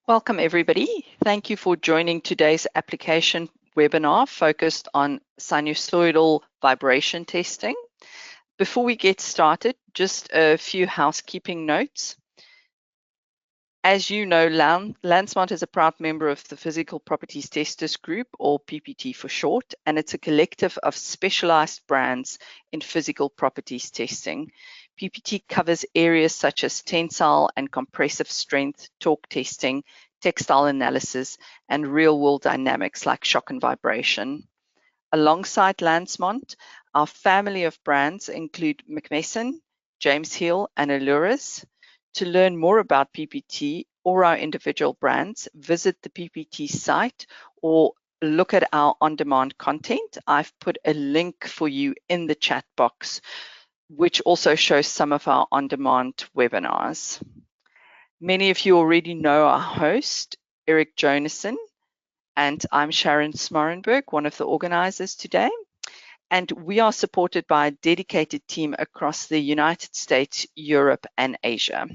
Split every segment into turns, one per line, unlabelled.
Welcome everybody. Thank you for joining today's application webinar focused on sinusoidal vibration testing. Before we get started, just a few housekeeping notes. As you know, Landsmart is a proud member of the Physical Properties Testers Group, or PPT for short, and it's a collective of specialized brands in physical properties testing. PPT covers areas such as tensile and compressive strength, torque testing, textile analysis, and real-world dynamics like shock and vibration. Alongside Landsmart, our family of brands include McMesson, James Hill, and Alluras. To learn more about PPT or our individual brands, visit the PPT site or look at our on-demand content. I've put a link for you in the chat box, which also shows some of our on-demand webinars. Many of you already know our host, Eric Jonassen, and I'm Sharon Smorenberg, one of the organizers today. And we are supported by a dedicated team across the United States, Europe, and Asia.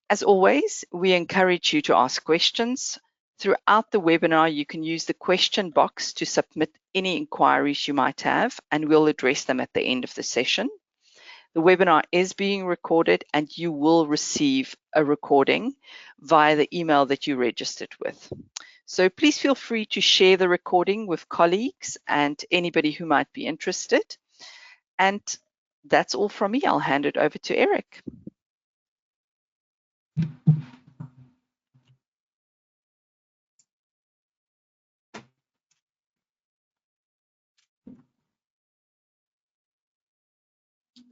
As always, we encourage you to ask questions. Throughout the webinar, you can use the question box to submit any inquiries you might have, and we'll address them at the end of the session. The webinar is being recorded, and you will receive a recording via the email that you registered with. So please feel free to share the recording with colleagues and anybody who might be interested. And that's all from me. I'll hand it over to Eric.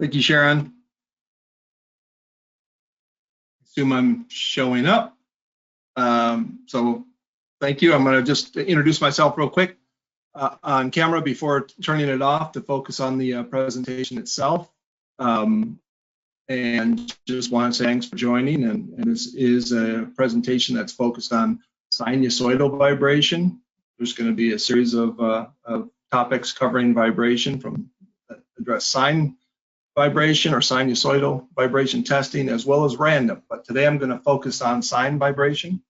Thank you, Sharon. Assume I'm showing up. So thank you. I'm going to just introduce myself real quick on camera before turning it off to focus on the presentation itself. And just want to say thanks for joining. And this is a presentation that's focused on sinusoidal vibration. There's going to be a series of topics covering vibration from address sine vibration or sinusoidal vibration testing, as well as random. But today I'm going to focus on sine vibration,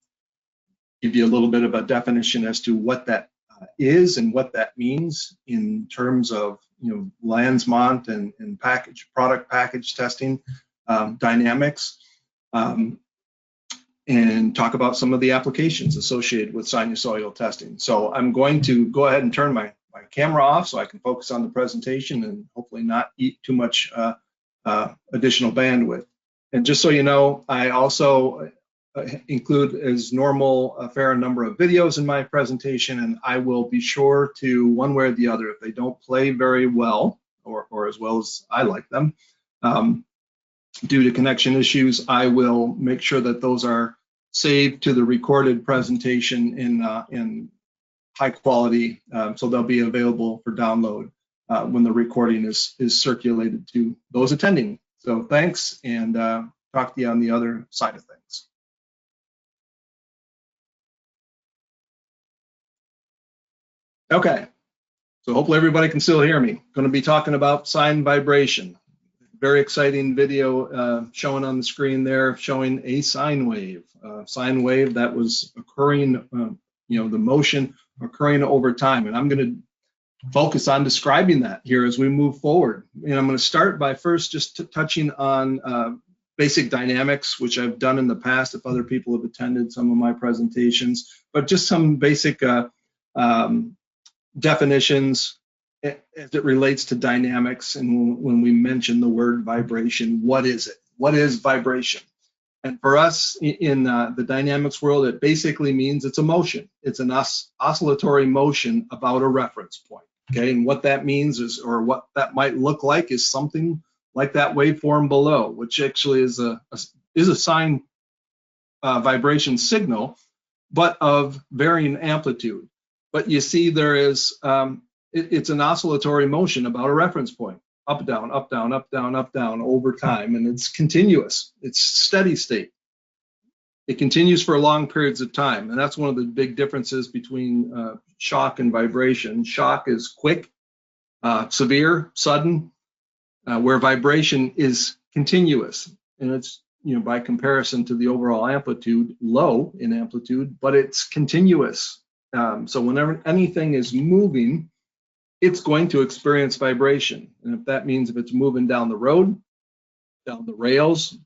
give you a little bit of a definition as to what that is and what that means in terms of Landsmart and product package testing dynamics, and talk about some of the applications associated with sinusoidal testing. So I'm going to go ahead and turn my camera off so I can focus on the presentation and hopefully not eat too much additional bandwidth. And just so you know, I also include as normal a fair number of videos in my presentation, and I will be sure to, one way or the other, if they don't play very well or as well as I like them, due to connection issues, I will make sure that those are saved to the recorded presentation in high quality, so they'll be available for download when the recording is circulated to those attending. So thanks, and talk to you on the other side of things. Okay, so hopefully everybody can still hear me. Going to be talking about sine vibration. Very exciting video showing on the screen there, showing a sine wave that was occurring, the motion occurring over time. And I'm going to focus on describing that here as we move forward. And I'm going to start by first just touching on basic dynamics, which I've done in the past if other people have attended some of my presentations, but just some basic definitions as it relates to dynamics. And when we mention the word vibration, what is it? What is vibration? And for us in the dynamics world, it basically means it's a motion. It's an oscillatory motion about a reference point. Okay, and what that means is, or what that might look like, is something like that waveform below, which actually is a sine vibration signal, but of varying amplitude. But you see, there is it's an oscillatory motion about a reference point, up, down, up, down, up, down, up, down, over time, and it's continuous. It's steady state. It continues for long periods of time, and that's one of the big differences between shock and vibration. Shock is quick, severe, sudden, where vibration is continuous, and it's by comparison to the overall amplitude, low in amplitude, but it's continuous. So whenever anything is moving, it's going to experience vibration. And if that means if it's moving down the road, down the rails,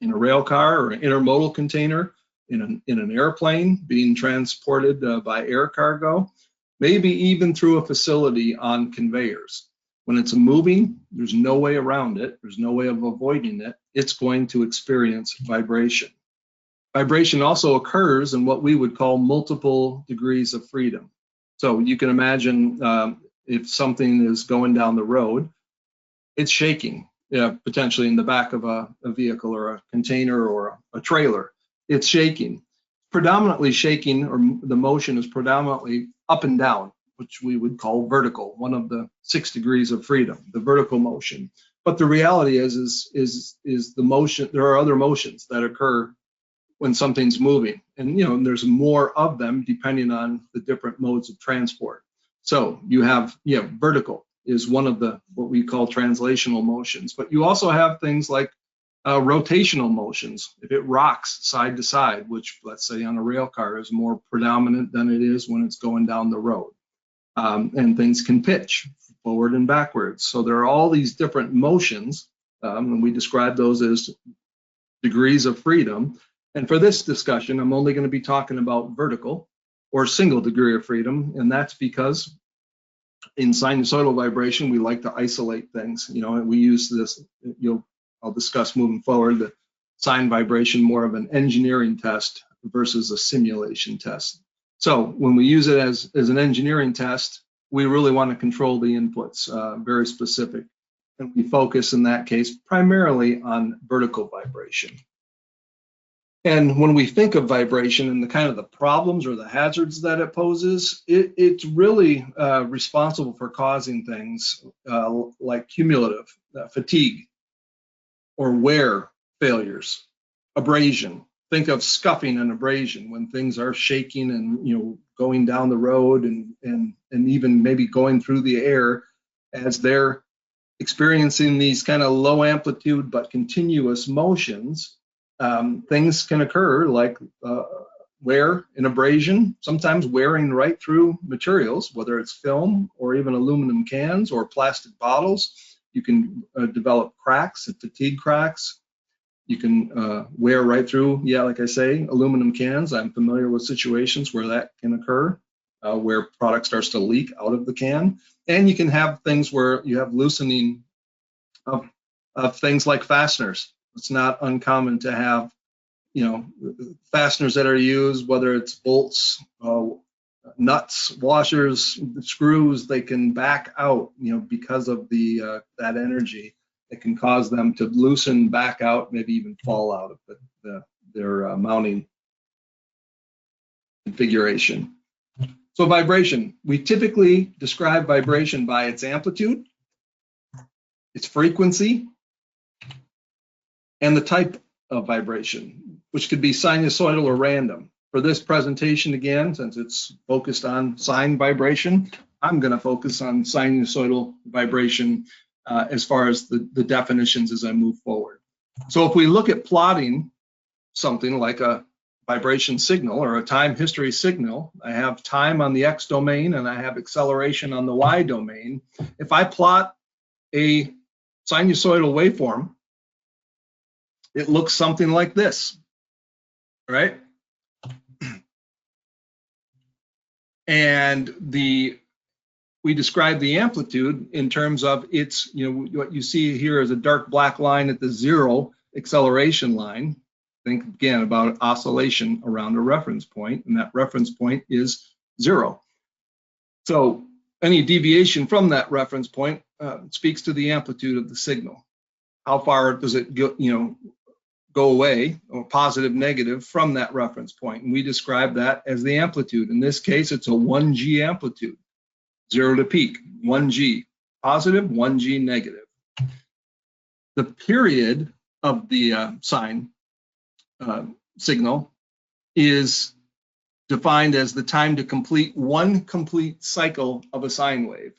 in a rail car or an intermodal container, in an airplane being transported by air cargo, maybe even through a facility on conveyors. When it's moving, there's no way around it. There's no way of avoiding it. It's going to experience vibration. Vibration also occurs in what we would call multiple degrees of freedom. So you can imagine if something is going down the road, it's shaking, potentially in the back of a vehicle or a container or a trailer. It's shaking. Predominantly shaking, or the motion is predominantly up and down, which we would call vertical, one of the 6 degrees of freedom, the vertical motion. But the reality is the motion. There are other motions that occur when something's moving, and there's more of them depending on the different modes of transport. So you have vertical is one of the what we call translational motions, but you also have things like rotational motions. If it rocks side to side, which let's say on a rail car is more predominant than it is when it's going down the road, and things can pitch forward and backwards. So there are all these different motions, and we describe those as degrees of freedom. And for this discussion, I'm only going to be talking about vertical or single degree of freedom, and that's because in sinusoidal vibration, we like to isolate things. We use this, I'll discuss moving forward, the sine vibration more of an engineering test versus a simulation test. So when we use it as an engineering test, we really want to control the inputs, very specific. And we focus in that case primarily on vertical vibration. And when we think of vibration and the kind of the problems or the hazards that it poses, it's really responsible for causing things like cumulative fatigue or wear failures, abrasion. Think of scuffing and abrasion when things are shaking and going down the road and even maybe going through the air as they're experiencing these kind of low amplitude but continuous motions. Things can occur like wear and abrasion, sometimes wearing right through materials, whether it's film or even aluminum cans or plastic bottles. You can develop cracks and fatigue cracks. You can wear right through, like I say, aluminum cans. I'm familiar with situations where that can occur, where product starts to leak out of the can. And you can have things where you have loosening of things like fasteners. It's not uncommon to have, fasteners that are used, whether it's bolts, nuts, washers, screws, they can back out, because of that energy. It can cause them to loosen, back out, maybe even fall out of their mounting configuration. So vibration, we typically describe vibration by its amplitude, its frequency, and the type of vibration, which could be sinusoidal or random. For this presentation, again, since it's focused on sine vibration, I'm going to focus on sinusoidal vibration as far as the definitions as I move forward. So if we look at plotting something like a vibration signal or a time history signal, I have time on the X domain and I have acceleration on the Y domain. If I plot a sinusoidal waveform, it looks something like this, right? And we describe the amplitude in terms of its, what you see here is a dark black line at the 0 acceleration line. Think again about oscillation around a reference point, and that reference point is 0. So any deviation from that reference point speaks to the amplitude of the signal. How far does it go away, or positive, negative, from that reference point? And we describe that as the amplitude. In this case, it's a 1G amplitude, 0 to peak, 1G positive, 1G negative. The period of the sine signal is defined as the time to complete one complete cycle of a sine wave.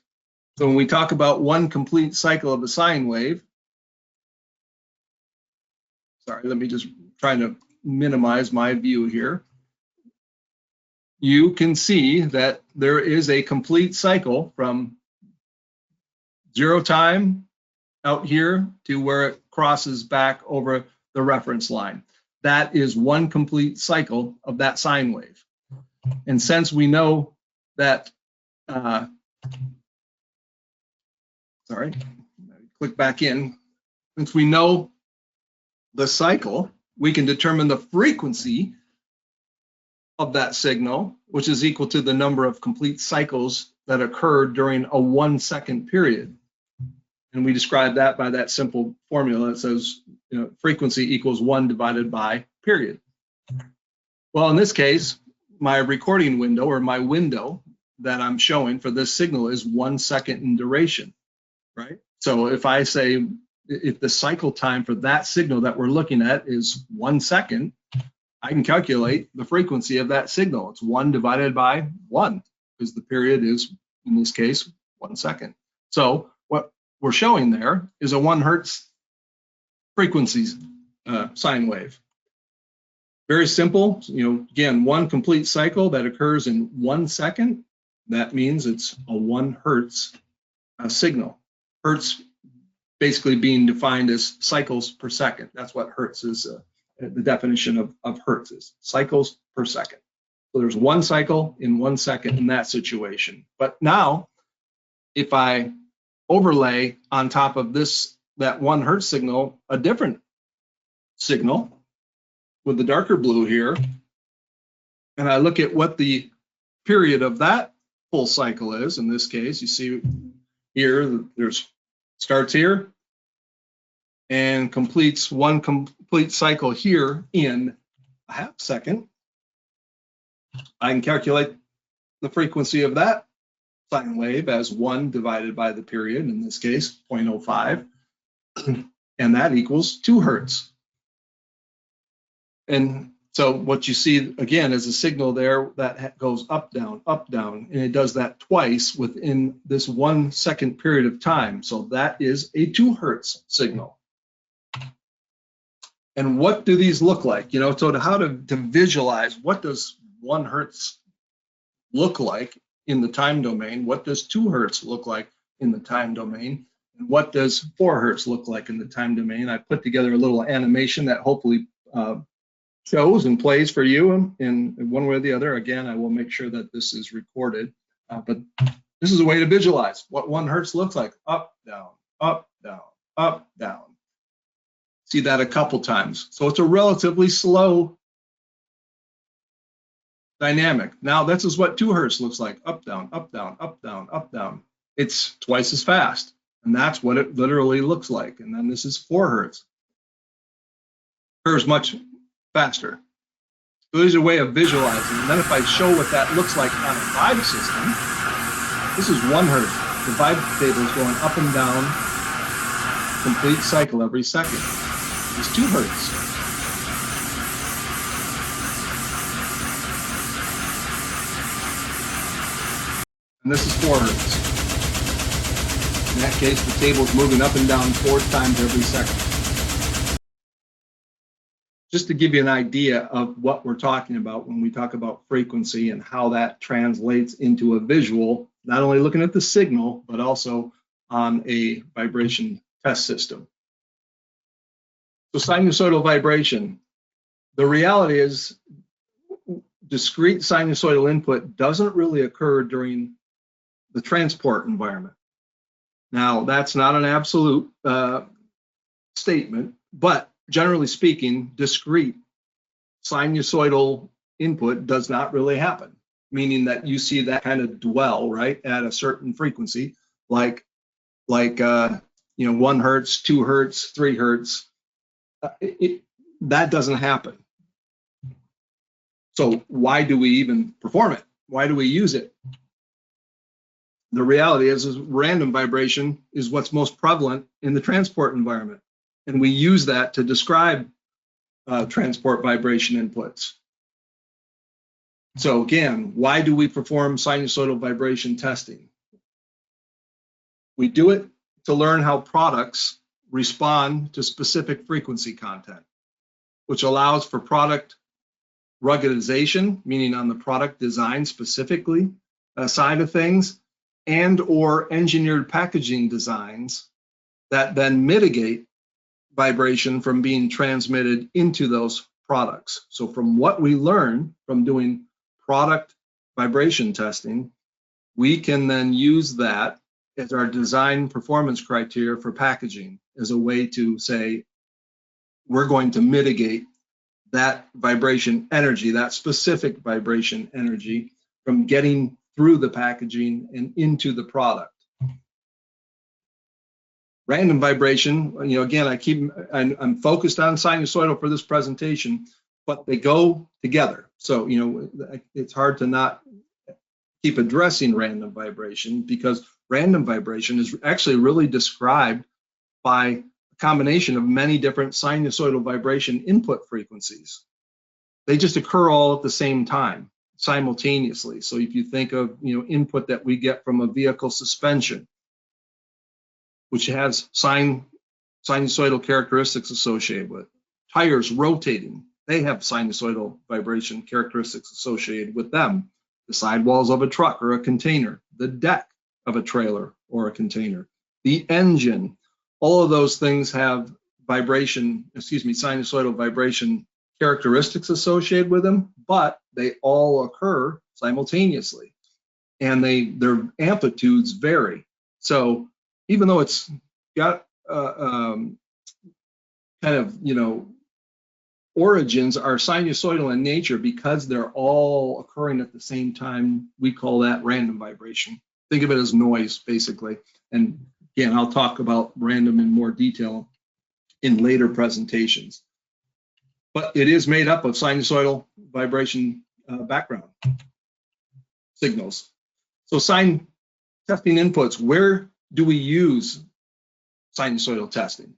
So when we talk about one complete cycle of a sine wave, sorry, let me just try to minimize my view here. You can see that there is a complete cycle from 0 time out here to where it crosses back over the reference line. That is one complete cycle of that sine wave. And since we know that, sorry, click back in. Since we know the cycle, we can determine the frequency of that signal, which is equal to the number of complete cycles that occurred during a 1 second period. And we describe that by that simple formula that says, frequency equals 1 divided by period. Well, in this case, my recording window, or my window that I'm showing for this signal, is 1 second in duration, right? So if I say, if the cycle time for that signal that we're looking at is 1 second, I can calculate the frequency of that signal. It's 1 divided by 1, because the period is, in this case, 1 second. So what we're showing there is a 1 hertz frequency sine wave. Very simple. Again, one complete cycle that occurs in 1 second. That means it's a 1 hertz signal. Hertz basically being defined as cycles per second. That's what hertz is. The definition of hertz is cycles per second. So there's 1 cycle in 1 second in that situation. But now, if I overlay on top of that 1 hertz signal, a different signal with the darker blue here, and I look at what the period of that full cycle is, in this case, you see here, starts here and completes 1 complete cycle here in a half second. I can calculate the frequency of that sine wave as 1 divided by the period, in this case 0.05, and that equals 2 hertz. And so what you see again is a signal there that goes up, down, and it does that twice within this 1 second period of time. So that is a 2 hertz signal. And what do these look like? So how to visualize, what does 1 hertz look like in the time domain? What does 2 hertz look like in the time domain? And what does 4 hertz look like in the time domain? I put together a little animation that hopefully shows and plays for you in one way or the other. Again, I will make sure that this is recorded, but this is a way to visualize what 1 hertz looks like. Up, down, up, down, up, down. See that a couple times. So it's a relatively slow dynamic. Now this is what 2 hertz looks like. Up, down, up, down, up, down, up, down. It's twice as fast. And that's what it literally looks like. And then this is 4 hertz. Occurs much faster. So there's a way of visualizing. And then if I show what that looks like on a vibe system, this is 1 hertz. The vibe table is going up and down, complete cycle every second. It's 2 hertz. And this is 4 hertz. In that case, the table is moving up and down 4 times every second. Just to give you an idea of what we're talking about when we talk about frequency and how that translates into a visual, not only looking at the signal, but also on a vibration test system. So sinusoidal vibration, the reality is discrete sinusoidal input doesn't really occur during the transport environment. Now, that's not an absolute statement, but generally speaking, discrete sinusoidal input does not really happen, meaning that you see that kind of dwell right at a certain frequency, like 1 hertz, 2 hertz, 3 hertz. That doesn't happen. So why do we even perform it? Why do we use it? The reality is random vibration is what's most prevalent in the transport environment. And we use that to describe transport vibration inputs. So again, why do we perform sinusoidal vibration testing? We do it to learn how products respond to specific frequency content. which allows for product ruggedization, meaning on the product design specifically side of things, and or engineered packaging designs that then mitigate vibration from being transmitted into those products. So from what we learn from doing product vibration testing, we can then use that as our design performance criteria for packaging as a way to say, we're going to mitigate that vibration energy, that specific vibration energy from getting through the packaging and into the product. Random vibration, again, I'm focused on sinusoidal for this presentation, but they go together. So, it's hard to not keep addressing random vibration, because random vibration is actually really described by a combination of many different sinusoidal vibration input frequencies. They just occur all at the same time, simultaneously. So if you think of input that we get from a vehicle suspension, which has sinusoidal characteristics associated with it. Tires rotating, they have sinusoidal vibration characteristics associated with them. The sidewalls of a truck or a container, the deck of a trailer or a container, the engine, all of those things have sinusoidal vibration characteristics associated with them, but they all occur simultaneously, and their amplitudes vary. So even though it's got kind of origins are sinusoidal in nature, because they're all occurring at the same time, we call that random vibration. Think of it as noise, basically. And again, I'll talk about random in more detail in later presentations. But it is made up of sinusoidal vibration background signals. So sine testing inputs, where do we use sinusoidal testing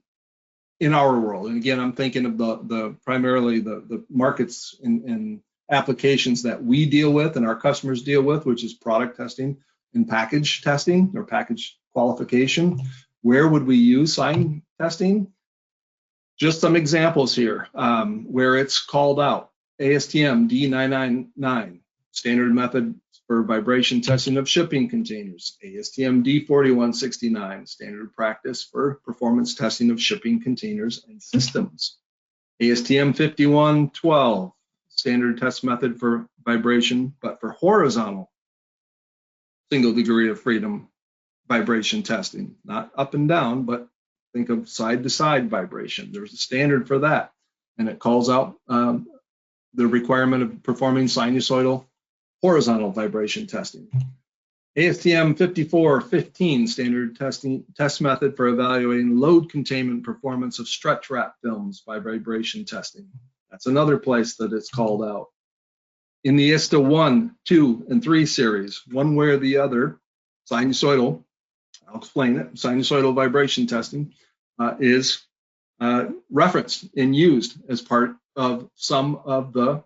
in our world? And again, I'm thinking of primarily the markets and applications that we deal with and our customers deal with, which is product testing and package testing or package qualification. Where would we use sine testing? Just some examples here where it's called out. ASTM D999, standard method for vibration testing of shipping containers. ASTM D4169, standard practice for performance testing of shipping containers and systems. ASTM 5112, standard test method for vibration, but for horizontal single degree of freedom vibration testing, not up and down, but think of side to side vibration. There's a standard for that, and it calls out the requirement of performing sinusoidal horizontal vibration testing. ASTM 5415, standard test method for evaluating load containment performance of stretch wrap films by vibration testing. That's another place that it's called out. In the ISTA 1, 2, and 3 series, one way or the other, sinusoidal, I'll explain it, sinusoidal vibration testing is referenced and used as part of some of the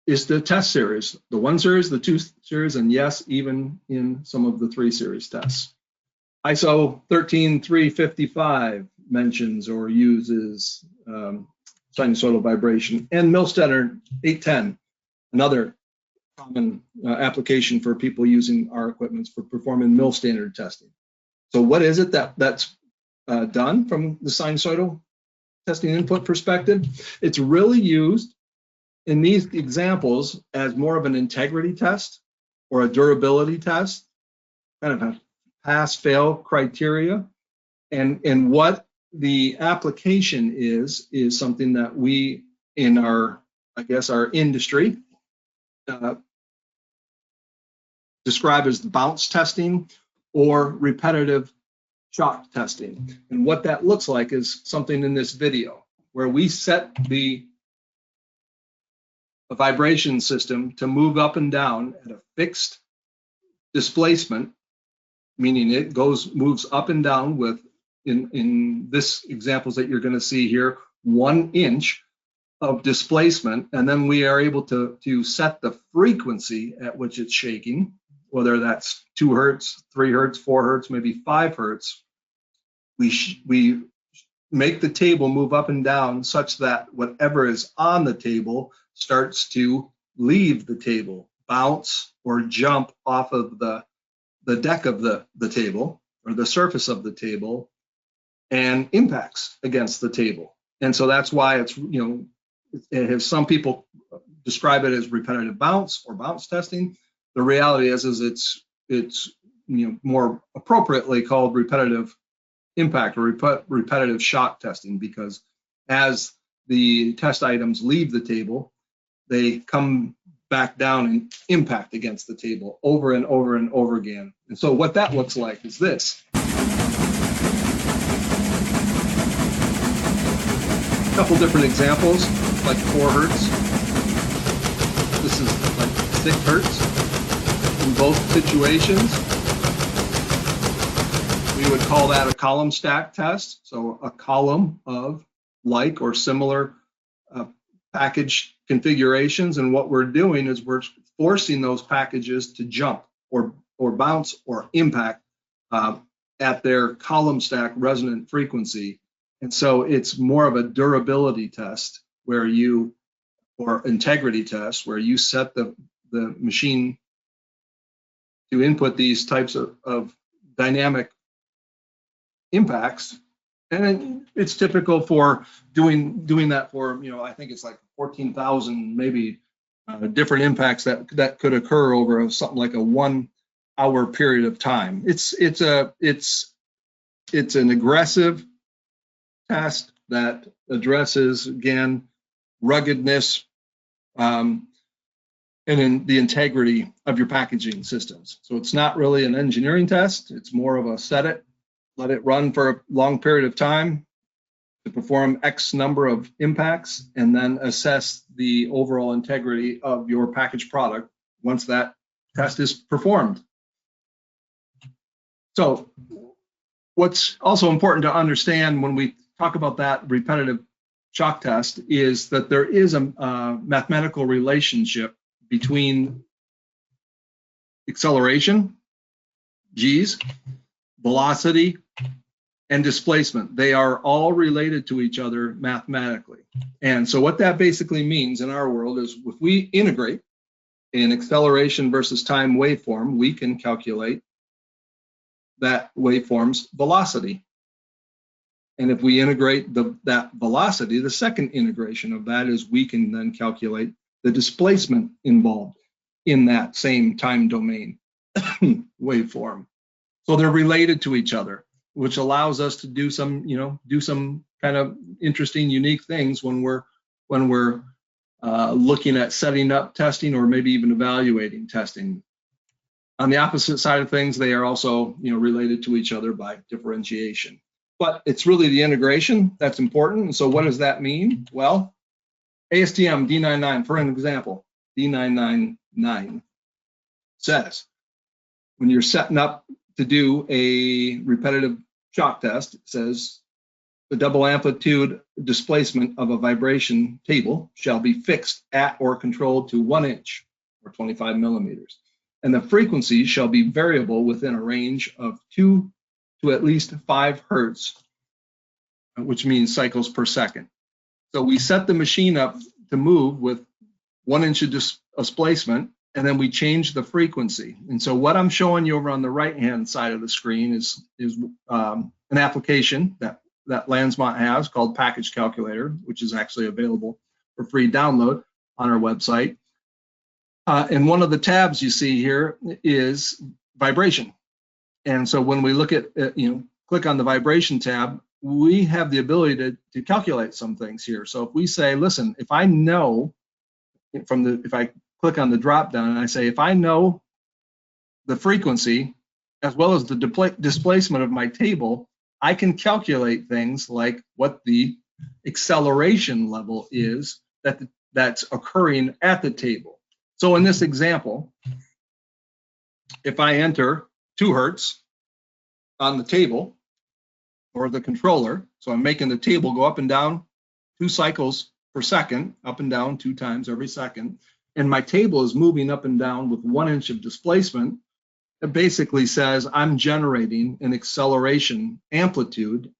ISTA test series, the 1 series, the 2 series, and yes, even in some of the 3 series tests. ISO 13355 mentions or uses sinusoidal vibration, and MIL Standard 810, another common application for people using our equipment for performing MIL standard testing. So what is it that's done from the sinusoidal testing input perspective? It's really used in these examples as more of an integrity test or a durability test, kind of a pass-fail criteria. And what the application is something that we, in our industry, describe as the bounce testing or repetitive shock testing. And what that looks like is something in this video where we set the vibration system to move up and down at a fixed displacement, meaning it moves up and down with, in this examples that you're going to see here, 1 inch of displacement, and then we are able to set the frequency at which it's shaking, whether that's 2 hertz, 3 hertz, 4 hertz, maybe 5 hertz. We make the table move up and down such that whatever is on the table starts to leave the table, bounce or jump off of the deck of the table or the surface of the table and impacts against the table. And so that's why it's, it has, some people describe it as repetitive bounce or bounce testing. The reality is it's more appropriately called repetitive impact or repetitive shock testing, because as the test items leave the table, they come back down and impact against the table over and over and over again. And so what that looks like is this. A couple different examples, like 4 hertz. This is like 6 hertz. In both situations, we would call that a column stack test. So a column of like or similar package configurations, and what we're doing is we're forcing those packages to jump or bounce or impact at their column stack resonant frequency. And so it's more of a durability test where you, or integrity test, where you set the machine to input these types of dynamic impacts. And then it's typical for doing that for, I think it's like 14,000 maybe different impacts that could occur over something like a 1 hour period of time. It's an aggressive test that addresses, again, ruggedness and in the integrity of your packaging systems. So it's not really an engineering test. It's more of a set it, let it run for a long period of time to perform X number of impacts, and then assess the overall integrity of your packaged product once that test is performed. So what's also important to understand when we talk about that repetitive shock test is that there is a mathematical relationship between acceleration, G's, velocity, and displacement. They are all related to each other mathematically. And so what that basically means in our world is if we integrate an acceleration versus time waveform, we can calculate that waveform's velocity. And if we integrate that velocity, the second integration of that is we can then calculate the displacement involved in that same time domain waveform. So they're related to each other, which allows us to do some kind of interesting, unique things when we're looking at setting up testing or maybe even evaluating testing. On the opposite side of things, they are also related to each other by differentiation. But it's really the integration that's important. And so what does that mean? Well, ASTM D99, for an example, D999 says when you're setting up to do a repetitive shock test, it says the double amplitude displacement of a vibration table shall be fixed at or controlled to 1 inch or 25 millimeters. And the frequency shall be variable within a range of 2 to at least 5 hertz, which means cycles per second. So we set the machine up to move with 1 inch of displacement, and then we change the frequency. And so what I'm showing you over on the right-hand side of the screen is an application that Landsmont has called Package Calculator, which is actually available for free download on our website. And one of the tabs you see here is vibration. And so when we look at, click on the vibration tab, we have the ability to calculate some things here. So if we say, listen, if I know if I click on the drop down and I say, if I know the frequency as well as the displacement of my table, I can calculate things like what the acceleration level is that's occurring at the table. So in this example, if I enter 2 hertz on the table or the controller, so I'm making the table go up and down 2 cycles per second, up and down 2 times every second, and my table is moving up and down with 1 inch of displacement, it basically says I'm generating an acceleration amplitude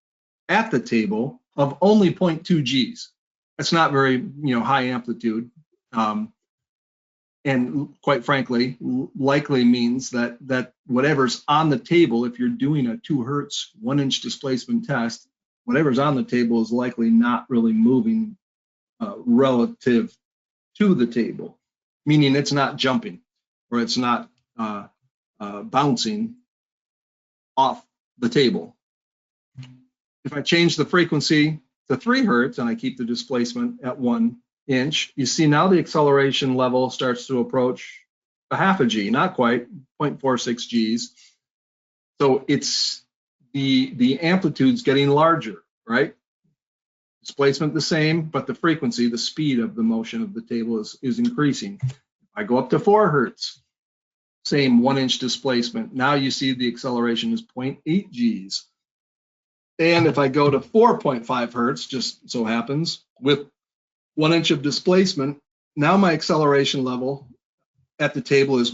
at the table of only 0.2 Gs. That's not very high amplitude, and quite frankly, likely means that whatever's on the table, if you're doing a 2 Hertz 1 inch displacement test, whatever's on the table is likely not really moving relative to the table, meaning it's not jumping or it's not bouncing off the table. If I change the frequency to 3 Hertz and I keep the displacement at 1 inch, you see now the acceleration level starts to approach a half a G, not quite, 0.46 Gs. So it's the amplitude's getting larger, right? Displacement the same, but the frequency, the speed of the motion of the table is increasing. I go up to 4 Hertz, same 1 inch displacement. Now you see the acceleration is 0.8 Gs. And if I go to 4.5 Hertz, just so happens, with 1 inch of displacement, now my acceleration level at the table is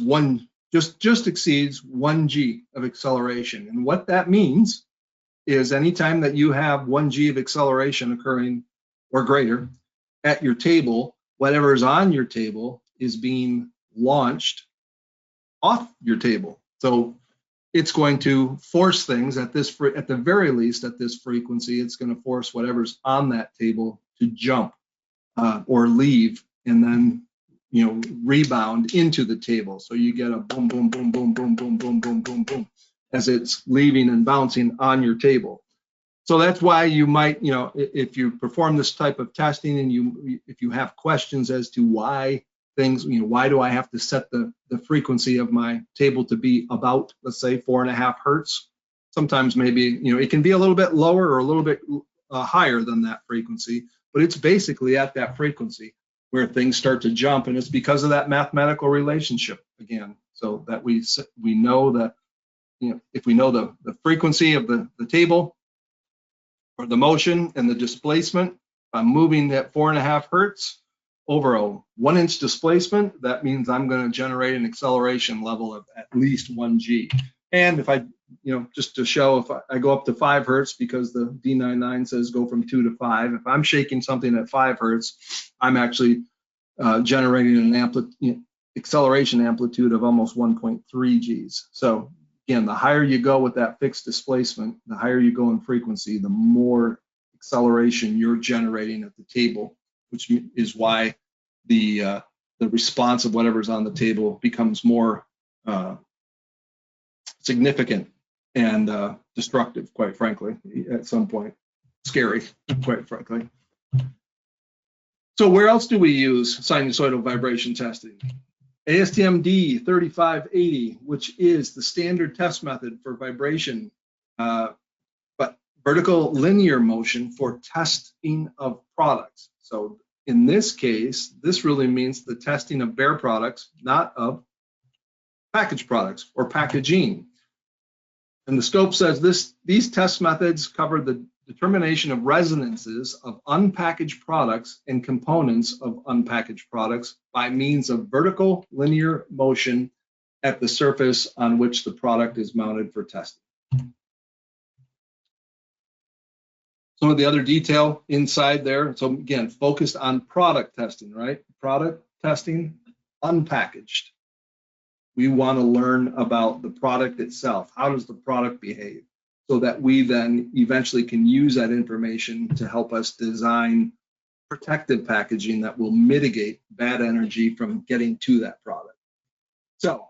just exceeds 1 G of acceleration. And what that means is anytime that you have 1 G of acceleration occurring or greater at your table, whatever is on your table is being launched off your table. So it's going to force things at the very least at this frequency. It's going to force whatever's on that table to jump or leave, and then rebound into the table. So you get a boom, boom, boom, boom, boom, boom, boom, boom, boom, boom, as it's leaving and bouncing on your table. So that's why you might, if you perform this type of testing and if you have questions as to why things, why do I have to set the frequency of my table to be about, let's say, 4.5 Hertz? Sometimes maybe, it can be a little bit lower or a little bit higher than that frequency, but it's basically at that frequency where things start to jump, and it's because of that mathematical relationship again. So that we know that, if we know the frequency of the table or the motion and the displacement, if I'm moving at 4.5 Hertz over a 1 inch displacement, that means I'm going to generate an acceleration level of at least 1 G. And if I, just to show, if I go up to 5 Hertz, because the D99 says go from 2 to 5, if I'm shaking something at 5 Hertz, I'm actually generating an acceleration amplitude of almost 1.3 Gs. So again, the higher you go with that fixed displacement, the higher you go in frequency, the more acceleration you're generating at the table, which is why the response of whatever's on the table becomes more significant and destructive, quite frankly, at some point. Scary, quite frankly. So where else do we use sinusoidal vibration testing? ASTM D3580, which is the standard test method for vibration, but vertical linear motion for testing of products. So in this case, this really means the testing of bare products, not of packaged products or packaging. And the scope says these test methods cover the determination of resonances of unpackaged products and components of unpackaged products by means of vertical linear motion at the surface on which the product is mounted for testing. Some of the other detail inside there. So again, focused on product testing, right? Product testing, unpackaged. We want to learn about the product itself. How does the product behave? So that we then eventually can use that information to help us design protective packaging that will mitigate bad energy from getting to that product. So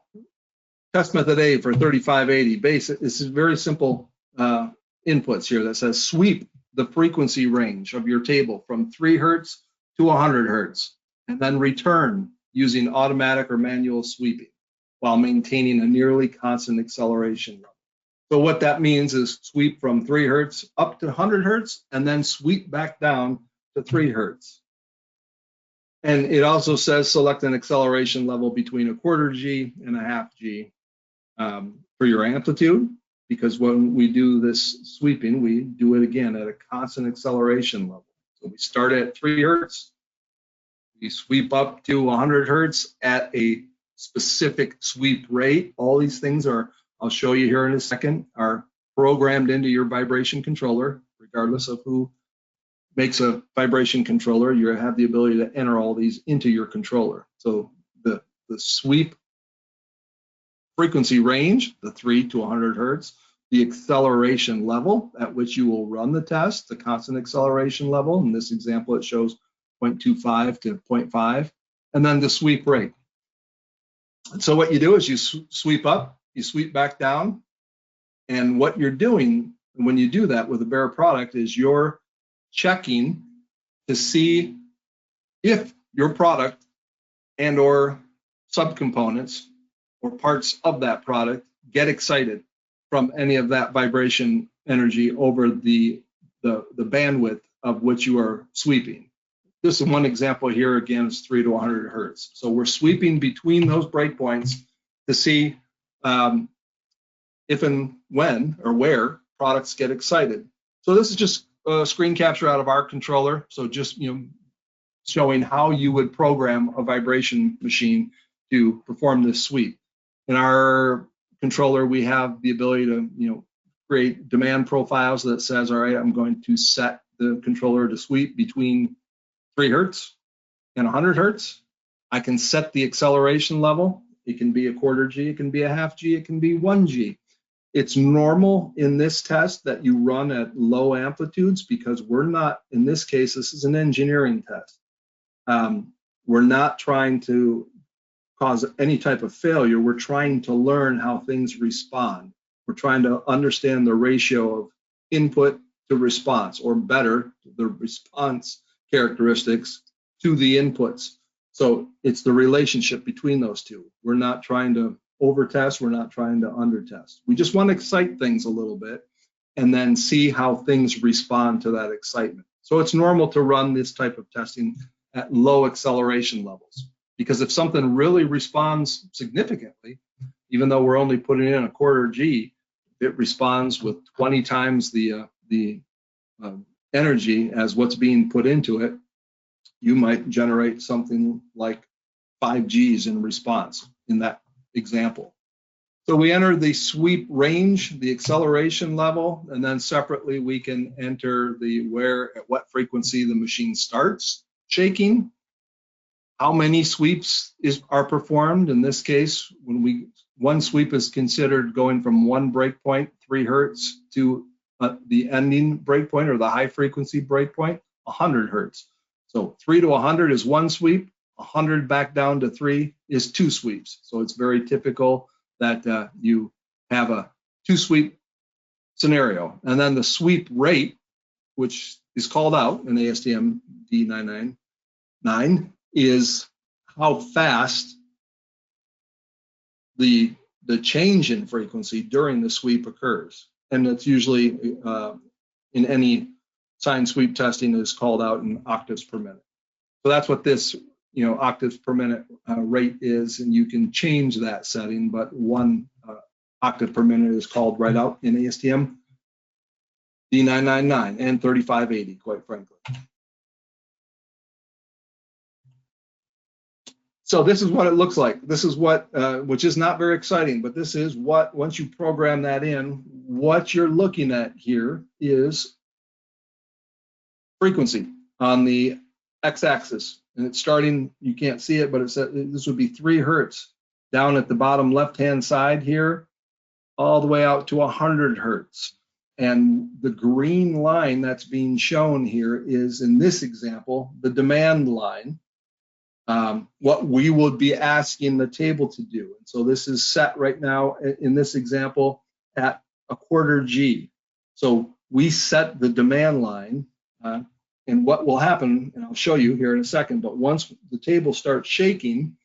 test method A for 3580 basic. This is very simple inputs here that says sweep the frequency range of your table from 3 Hertz to 100 Hertz, and then return using automatic or manual sweeping while maintaining a nearly constant acceleration level. So what that means is sweep from 3 Hertz up to 100 Hertz and then sweep back down to 3 Hertz. And it also says select an acceleration level between 1/4 G and 1/2 G for your amplitude, because when we do this sweeping, we do it again at a constant acceleration level. So we start at 3 Hertz, we sweep up to 100 Hertz at a specific sweep rate. All these things are, I'll show you here in a second, are programmed into your vibration controller, regardless of who makes a vibration controller. You have the ability to enter all these into your controller. So the sweep frequency range, the 3 to 100 hertz, the acceleration level at which you will run the test, the constant acceleration level. In this example, it shows 0.25 to 0.5, and then the sweep rate. And so what you do is you sweep up, you sweep back down, and what you're doing when you do that with a bare product is you're checking to see if your product and or subcomponents or parts of that product get excited from any of that vibration energy over the bandwidth of which you are sweeping. This is one example here, again, is 3 to 100 hertz. So we're sweeping between those breakpoints to see if and when or where products get excited. So this is just a screen capture out of our controller. So just showing how you would program a vibration machine to perform this sweep. In our controller, we have the ability to create demand profiles that says, all right, I'm going to set the controller to sweep between 3 hertz and 100 hertz. I can set the acceleration level. It can be a quarter G, it can be a half G, it can be 1 G. It's normal in this test that you run at low amplitudes because we're not, in this case, this is an engineering test. We're not trying to cause any type of failure. We're trying to learn how things respond. We're trying to understand the ratio of input to response, or better, the response characteristics to the inputs. So it's the relationship between those two. We're not trying to over-test, we're not trying to under-test. We just want to excite things a little bit and then see how things respond to that excitement. So it's normal to run this type of testing at low acceleration levels, because if something really responds significantly, even though we're only putting in a quarter G, it responds with 20 times the energy as what's being put into it. You might generate something like 5 Gs in response in that example. So we enter the sweep range, the acceleration level, and then separately we can enter the at what frequency the machine starts shaking, how many sweeps are performed. In this case, one sweep is considered going from one breakpoint, 3 hertz, to the ending breakpoint, or the high frequency breakpoint, 100 hertz. So 3 to 100 is one sweep, 100 back down to 3 is 2 sweeps. So it's very typical that you have a 2-sweep scenario. And then the sweep rate, which is called out in ASTM D999, is how fast the change in frequency during the sweep occurs. And it's usually in any sine sweep testing is called out in octaves per minute. So that's what this octaves per minute rate is, and you can change that setting, but 1 octave per minute is called right out in ASTM D999 and 3580, quite frankly. So this is what it looks like. This is what, which is not very exciting, but this is what, once you program that in, what you're looking at here is frequency on the x-axis. And it's starting, you can't see it, but it's this would be 3 hertz down at the bottom left-hand side here, all the way out to 100 hertz. And the green line that's being shown here is, in this example, the demand line. What we would be asking the table to do. And so this is set right now in this example at a quarter G. So we set the demand line, and what will happen, and I'll show you here in a second, but once the table starts shaking,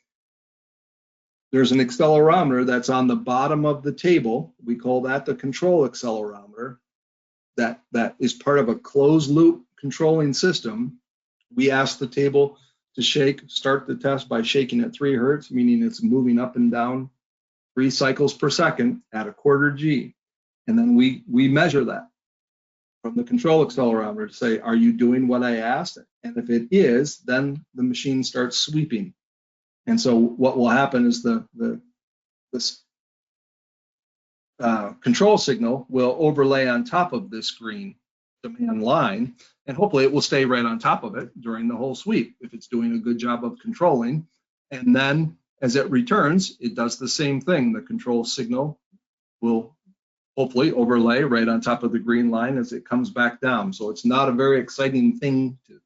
there's an accelerometer that's on the bottom of the table. We call that the control accelerometer. That is part of a closed loop controlling system. We ask the table to start the test by shaking at 3 hertz, meaning it's moving up and down 3 cycles per second at a quarter G. And then we measure that from the control accelerometer to say, are you doing what I asked? And if it is, then the machine starts sweeping. And so what will happen is this control signal will overlay on top of this green demand line, And hopefully it will stay right on top of it during the whole sweep if it's doing a good job of controlling. And then as it returns, it does the same thing. The control signal will hopefully overlay right on top of the green line as it comes back down. So it's not a very exciting thing to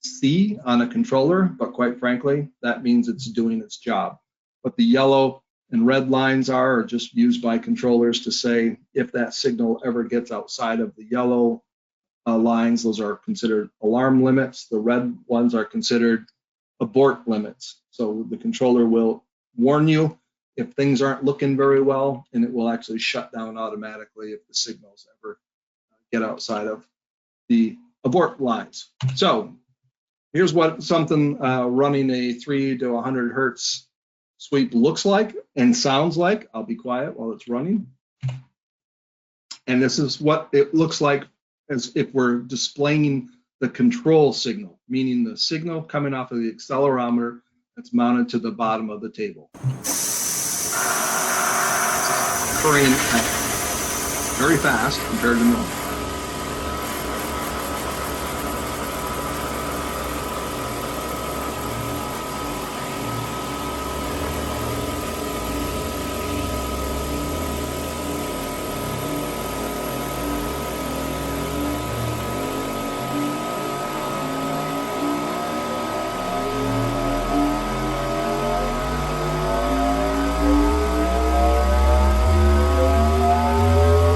see on a controller, but quite frankly, that means it's doing its job. What the yellow and red lines are just used by controllers to say if that signal ever gets outside of the yellow lines, those are considered alarm limits. The red ones are considered abort limits. So the controller will warn you if things aren't looking very well, and it will actually shut down automatically if the signals ever get outside of the abort lines. So here's what something running a 3 to 100 hertz sweep looks like and sounds like. I'll be quiet while it's running. And this is what it looks like as if we're displaying the control signal, meaning the signal coming off of the accelerometer that's mounted to the bottom of the table. Occurring very fast compared to normal.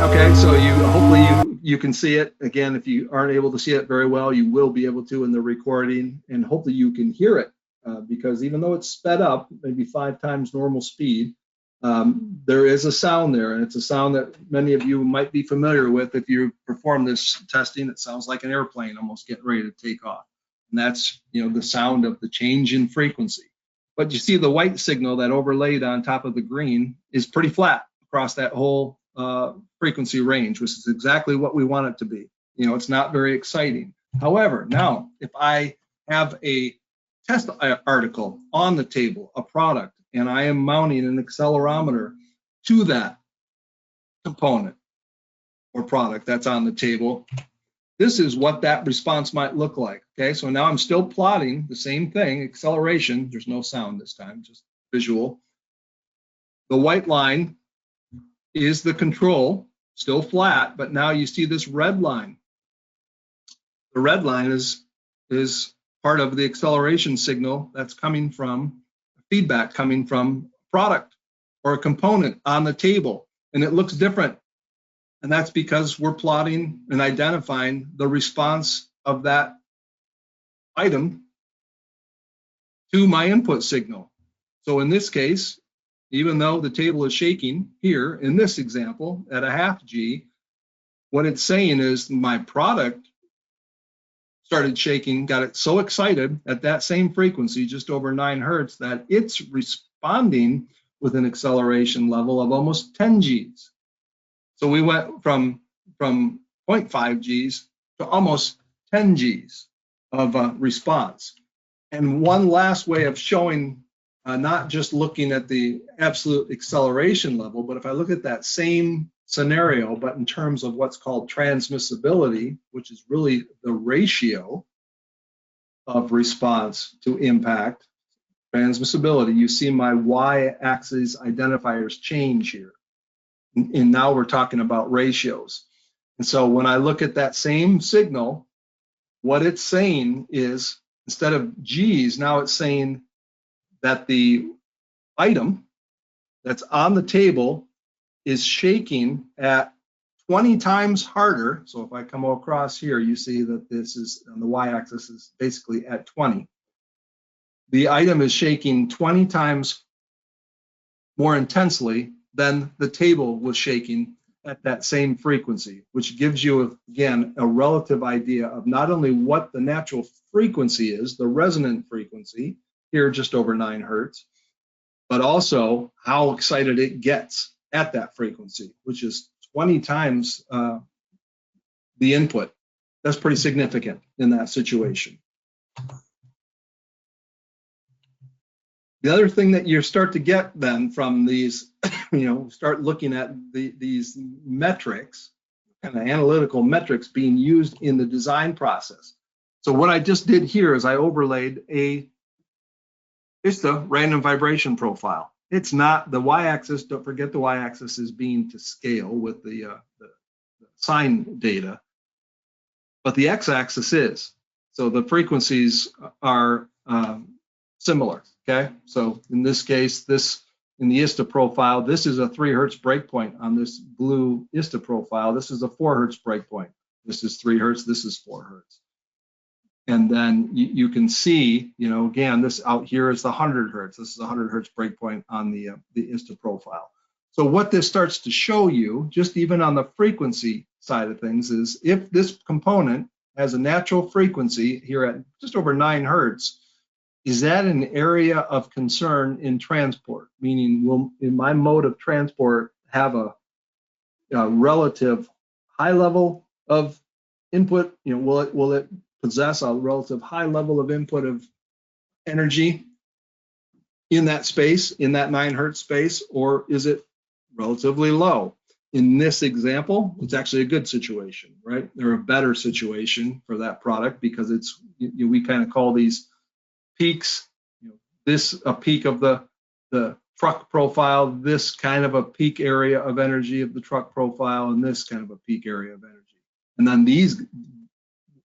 Okay, so hopefully you can see it. Again, if you aren't able to see it very well, you will be able to in the recording, and hopefully you can hear it because even though it's sped up, maybe 5 times normal speed, there is a sound there, and it's a sound that many of you might be familiar with if you perform this testing. It sounds like an airplane almost getting ready to take off, and that's the sound of the change in frequency. But you see the white signal that overlaid on top of the green is pretty flat across that whole frequency range, which is exactly what we want it to be. It's not very exciting. However, now if I have a test article on the table, a product, and I am mounting an accelerometer to that component or product that's on the table, this is what that response might look like. Okay, so now I'm still plotting the same thing, acceleration. There's no sound this time, just visual. The white line is the control, still flat, but now you see this red line. The red line is part of the acceleration signal that's coming from feedback coming from a product or a component on the table, and it looks different. And that's because we're plotting and identifying the response of that item to my input signal. So in this case, even though the table is shaking here in this example at a half G, what it's saying is my product started shaking, got it so excited at that same frequency, just over 9 hertz, that it's responding with an acceleration level of almost 10 Gs. So we went from 0.5 Gs to almost 10 Gs of response. And one last way of showing not just looking at the absolute acceleration level, but if I look at that same scenario, but in terms of what's called transmissibility, which is really the ratio of response to impact, transmissibility, you see my y-axis identifiers change here. And now we're talking about ratios. And so when I look at that same signal, what it's saying is, instead of G's, now it's saying that the item that's on the table is shaking at 20 times harder. So if I come across here, you see that this is on the y-axis is basically at 20. The item is shaking 20 times more intensely than the table was shaking at that same frequency, which gives you, again, a relative idea of not only what the natural frequency is, the resonant frequency, here just over 9 hertz, but also how excited it gets at that frequency, which is 20 times the input. That's pretty significant in that situation. The other thing that you start to get then from these, start looking at these metrics, kind of analytical metrics being used in the design process. So what I just did here is I overlaid it's the random vibration profile. It's not the y-axis. Don't forget the y-axis is being to scale with the sine data, but the x-axis is. So the frequencies are similar. Okay, so in this case, in the ISTA profile, this is a 3 Hertz breakpoint on this blue ISTA profile. This is a 4 Hertz breakpoint. This is 3 Hertz. This is 4 Hertz. And then you can see, again, this out here is the 100 Hertz. This is a 100 Hertz breakpoint on the ISTA profile. So what this starts to show you, just even on the frequency side of things, is if this component has a natural frequency here at just over 9 Hertz, is that an area of concern in transport? Meaning, will in my mode of transport have a relative high level of input? Will it possess a relative high level of input of energy in that space, in that 9 Hertz space, or is it relatively low? In this example, it's actually a good situation, right? They're a better situation for that product because it's, we kind of call these peaks, this a peak of the truck profile, this kind of a peak area of energy of the truck profile, and this kind of a peak area of energy. And then these,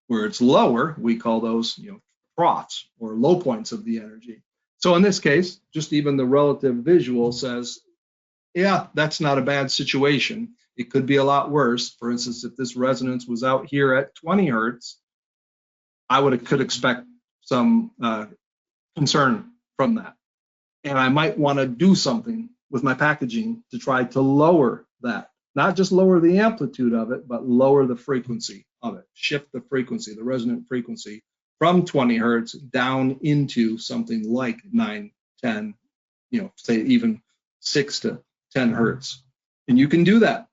where it's lower, we call those troughs or low points of the energy. So in this case, just even the relative visual says, yeah, that's not a bad situation. It could be a lot worse. For instance, if this resonance was out here at 20 Hertz, I could expect some concern from that. And I might want to do something with my packaging to try to lower that. Not just lower the amplitude of it, but lower the frequency of it. Shift the frequency, the resonant frequency, from 20 Hertz down into something like 9, 10, say even 6 to 10 Hertz. And you can do that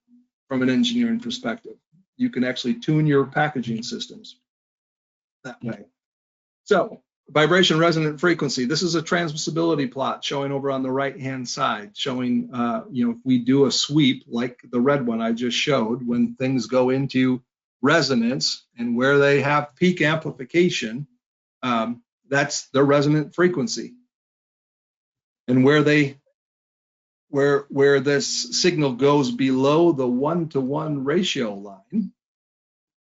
from an engineering perspective. You can actually tune your packaging systems that way. So vibration resonant frequency. This is a transmissibility plot showing over on the right-hand side, showing, if we do a sweep like the red one I just showed, when things go into resonance and where they have peak amplification, that's the resonant frequency. And where this signal goes below the 1-to-1 ratio line,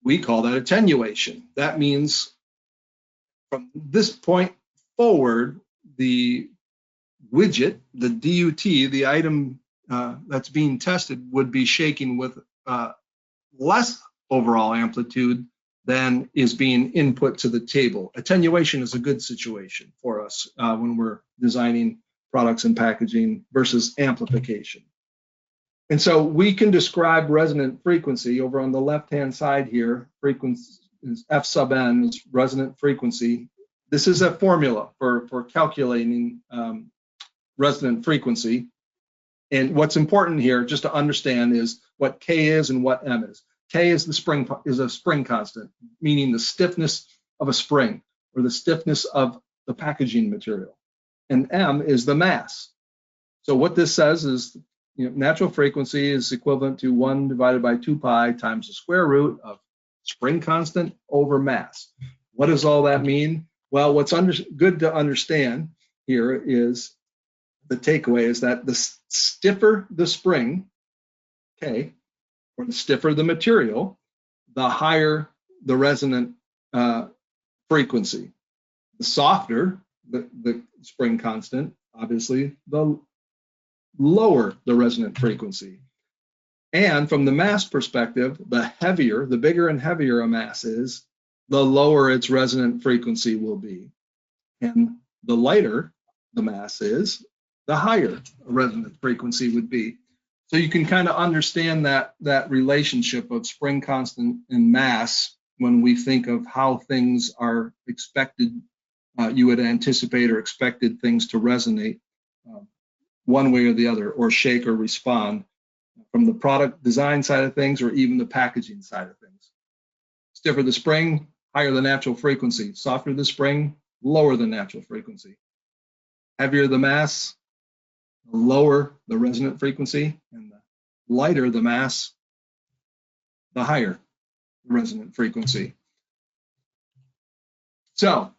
we call that attenuation. That means from this point forward, the widget, the DUT, the item that's being tested, would be shaking with less overall amplitude than is being input to the table. Attenuation is a good situation for us when we're designing products and packaging versus amplification. And so we can describe resonant frequency over on the left-hand side here. Frequency is F sub n is resonant frequency. This is a formula for calculating resonant frequency. And what's important here, just to understand, is what K is and what M is. K is a spring constant, meaning the stiffness of a spring or the stiffness of the packaging material. And M is the mass. So what this says is, natural frequency is equivalent to 1 divided by 2 pi times the square root of spring constant over mass. What does all that mean? Well, what's good to understand here is the takeaway is that the stiffer the spring, okay, or the stiffer the material, the higher the resonant frequency. The softer the spring constant, obviously, the lower the resonant frequency. And from the mass perspective, the bigger and heavier a mass is, the lower its resonant frequency will be. And the lighter the mass is, the higher a resonant frequency would be. So you can kind of understand that relationship of spring constant and mass when we think of how things are expected, you would anticipate or expected things to resonate one way or the other, or shake or respond from the product design side of things or even the packaging side of things. Stiffer the spring, higher the natural frequency. Softer the spring, lower the natural frequency. Heavier the mass, lower the resonant frequency, and the lighter the mass, the higher the resonant frequency. So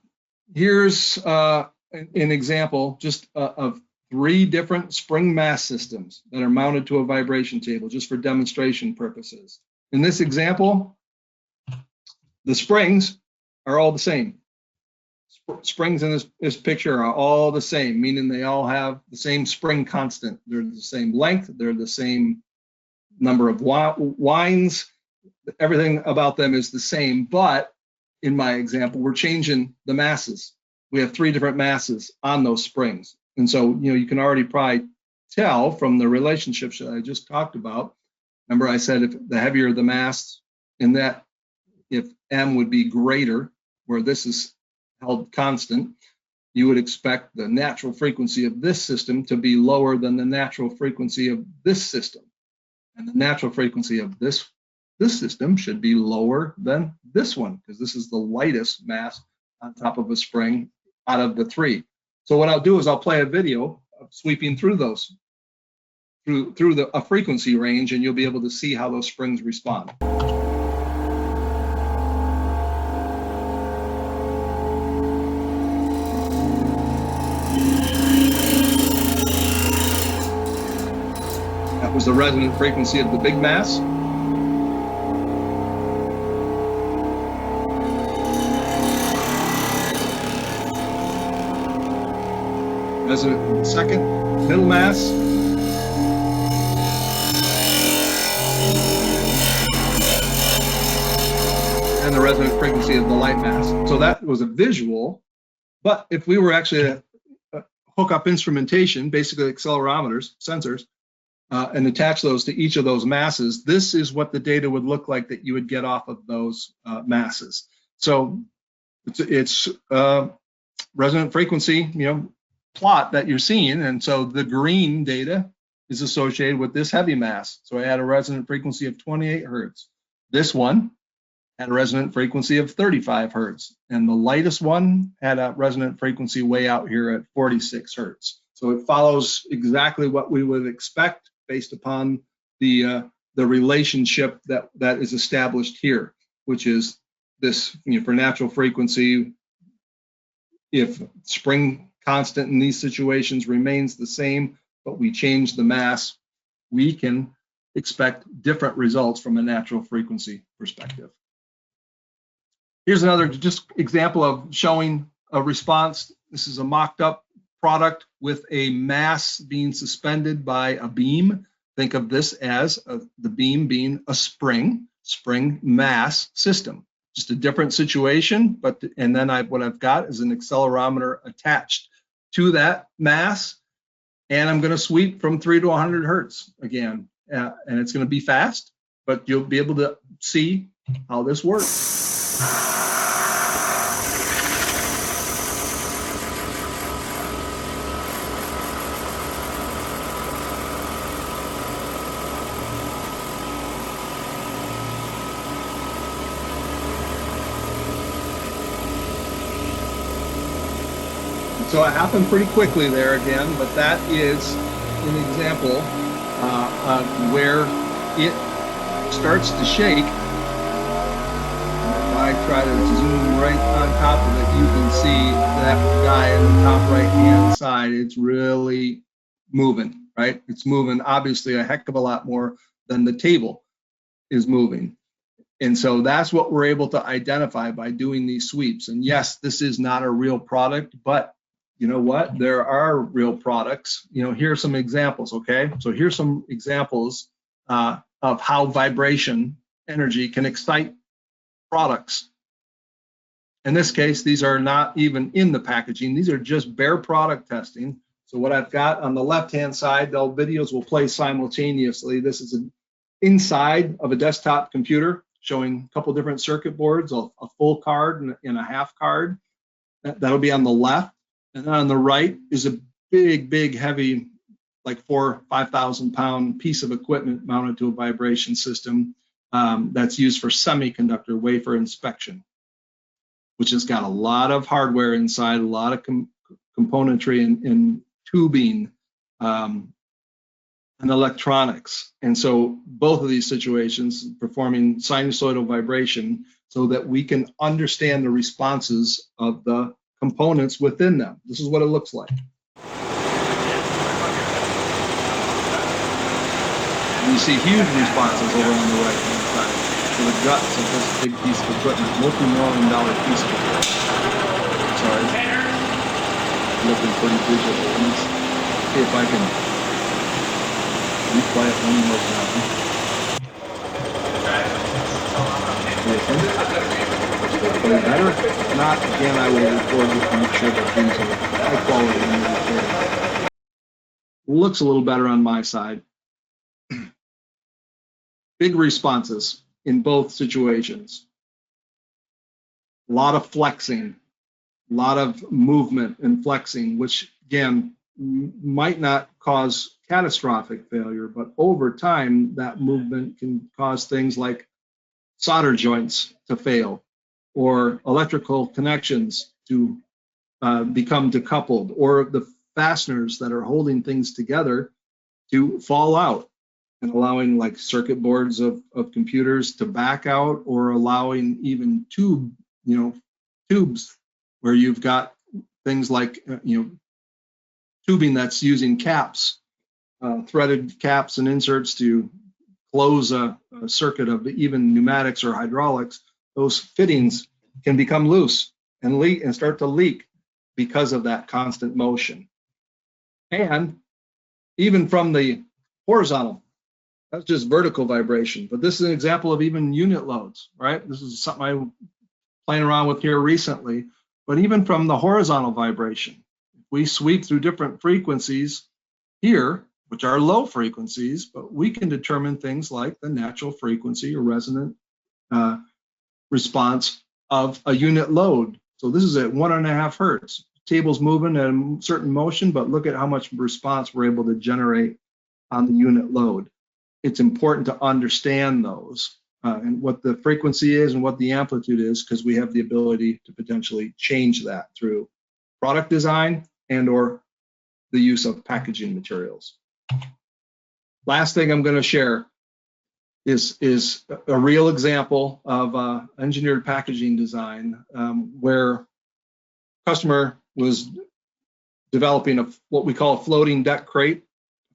here's an example just of 3 different spring mass systems that are mounted to a vibration table just for demonstration purposes. In this example, the springs are all the same. Springs in this picture are all the same, meaning they all have the same spring constant. They're the same length, they're the same number of wines, everything about them is the same, but in my example, we're changing the masses. We have 3 different masses on those springs. And so, you can already probably tell from the relationships that I just talked about. Remember I said if the heavier the mass in that, if M would be greater, where this is held constant, you would expect the natural frequency of this system to be lower than the natural frequency of this system. And the natural frequency of this system should be lower than this one, because this is the lightest mass on top of a spring out of the 3. So what I'll do is I'll play a video of sweeping through those, through a frequency range, and you'll be able to see how those springs respond. That was the resonant frequency of the big mass. Resonant second, middle mass. And the resonant frequency of the light mass. So that was a visual, but if we were actually to hook up instrumentation, basically accelerometers, sensors, and attach those to each of those masses, this is what the data would look like that you would get off of those masses. So it's resonant frequency, plot that you're seeing, and so the green data is associated with this heavy mass. So I had a resonant frequency of 28 hertz. This one had a resonant frequency of 35 hertz, and the lightest one had a resonant frequency way out here at 46 hertz. So it follows exactly what we would expect based upon the relationship that is established here, which is this, for natural frequency, if spring constant in these situations remains the same, but we change the mass, we can expect different results from a natural frequency perspective. Here's another just example of showing a response. This is a mocked up product with a mass being suspended by a beam. Think of this as the beam being a spring mass system. Just a different situation, and then what I've got is an accelerometer attached to that mass, and I'm going to sweep from 3 to 100 hertz again, and it's going to be fast, but you'll be able to see how this works. So it happened pretty quickly there again, but that is an example of where it starts to shake. If I try to zoom right on top of it, you can see that guy in the top right-hand side. It's really moving, right? It's moving obviously a heck of a lot more than the table is moving. And so that's what we're able to identify by doing these sweeps. And yes, this is not a real product, but you know what? There are real products. Here are some examples, okay? So here's some examples of how vibration energy can excite products. In this case, these are not even in the packaging. These are just bare product testing. So what I've got on the left-hand side, the videos will play simultaneously. This is an inside of a desktop computer showing a couple different circuit boards, a full card and a half card. That'll be on the left. And then on the right is a big, heavy, like 4,000 or 5,000 pound piece of equipment mounted to a vibration system that's used for semiconductor wafer inspection, which has got a lot of hardware inside, a lot of componentry and tubing and electronics. And so both of these situations performing sinusoidal vibration so that we can understand the responses of the components within them. This is what it looks like. And you see huge responses over on the right-hand side to the guts of this big piece of equipment, multi-million-dollar piece of equipment. Sorry, looking pretty digital. Let's see if I can replay it one more time. Hopefully better. If not, again, I will record it to make sure that these are high quality in the recording. Looks a little better on my side. Big responses in both situations. A lot of flexing, a lot of movement and flexing, which again might not cause catastrophic failure, but over time that movement can cause things like solder joints to fail, or electrical connections to become decoupled, or the fasteners that are holding things together to fall out, and allowing like circuit boards of computers to back out, or allowing even tubes where you've got things like tubing that's using caps, threaded caps and inserts to close a circuit of even pneumatics or hydraulics. Those fittings can become loose and leak and start to leak because of that constant motion. And even from the horizontal, that's just vertical vibration, but this is an example of even unit loads, right? This is something I'm playing around with here recently, but even from the horizontal vibration, if we sweep through different frequencies here, which are low frequencies, but we can determine things like the natural frequency or resonant response of a unit load. So this is at 1.5 hertz. Table's moving at a certain motion, but look at how much response we're able to generate on the unit load. It's important to understand those and what the frequency is and what the amplitude is, because we have the ability to potentially change that through product design and or the use of packaging materials. Last thing I'm going to share is a real example of engineered packaging design where customer was developing what we call a floating deck crate,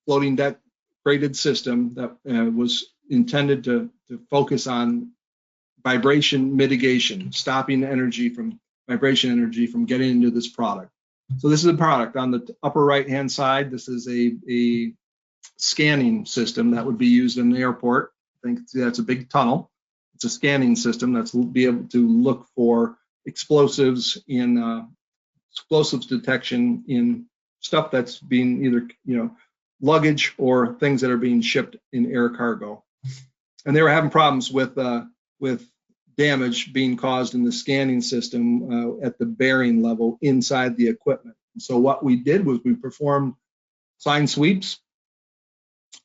floating deck crated system that was intended to focus on vibration mitigation, stopping vibration energy from getting into this product. So this is a product on the upper right-hand side. This is a scanning system that would be used in the airport. I think that's a big tunnel. It's a scanning system that's be able to look for explosives in explosives detection in stuff that's being either luggage or things that are being shipped in air cargo. And they were having problems with damage being caused in the scanning system at the bearing level inside the equipment. And so what we did was we performed sine sweeps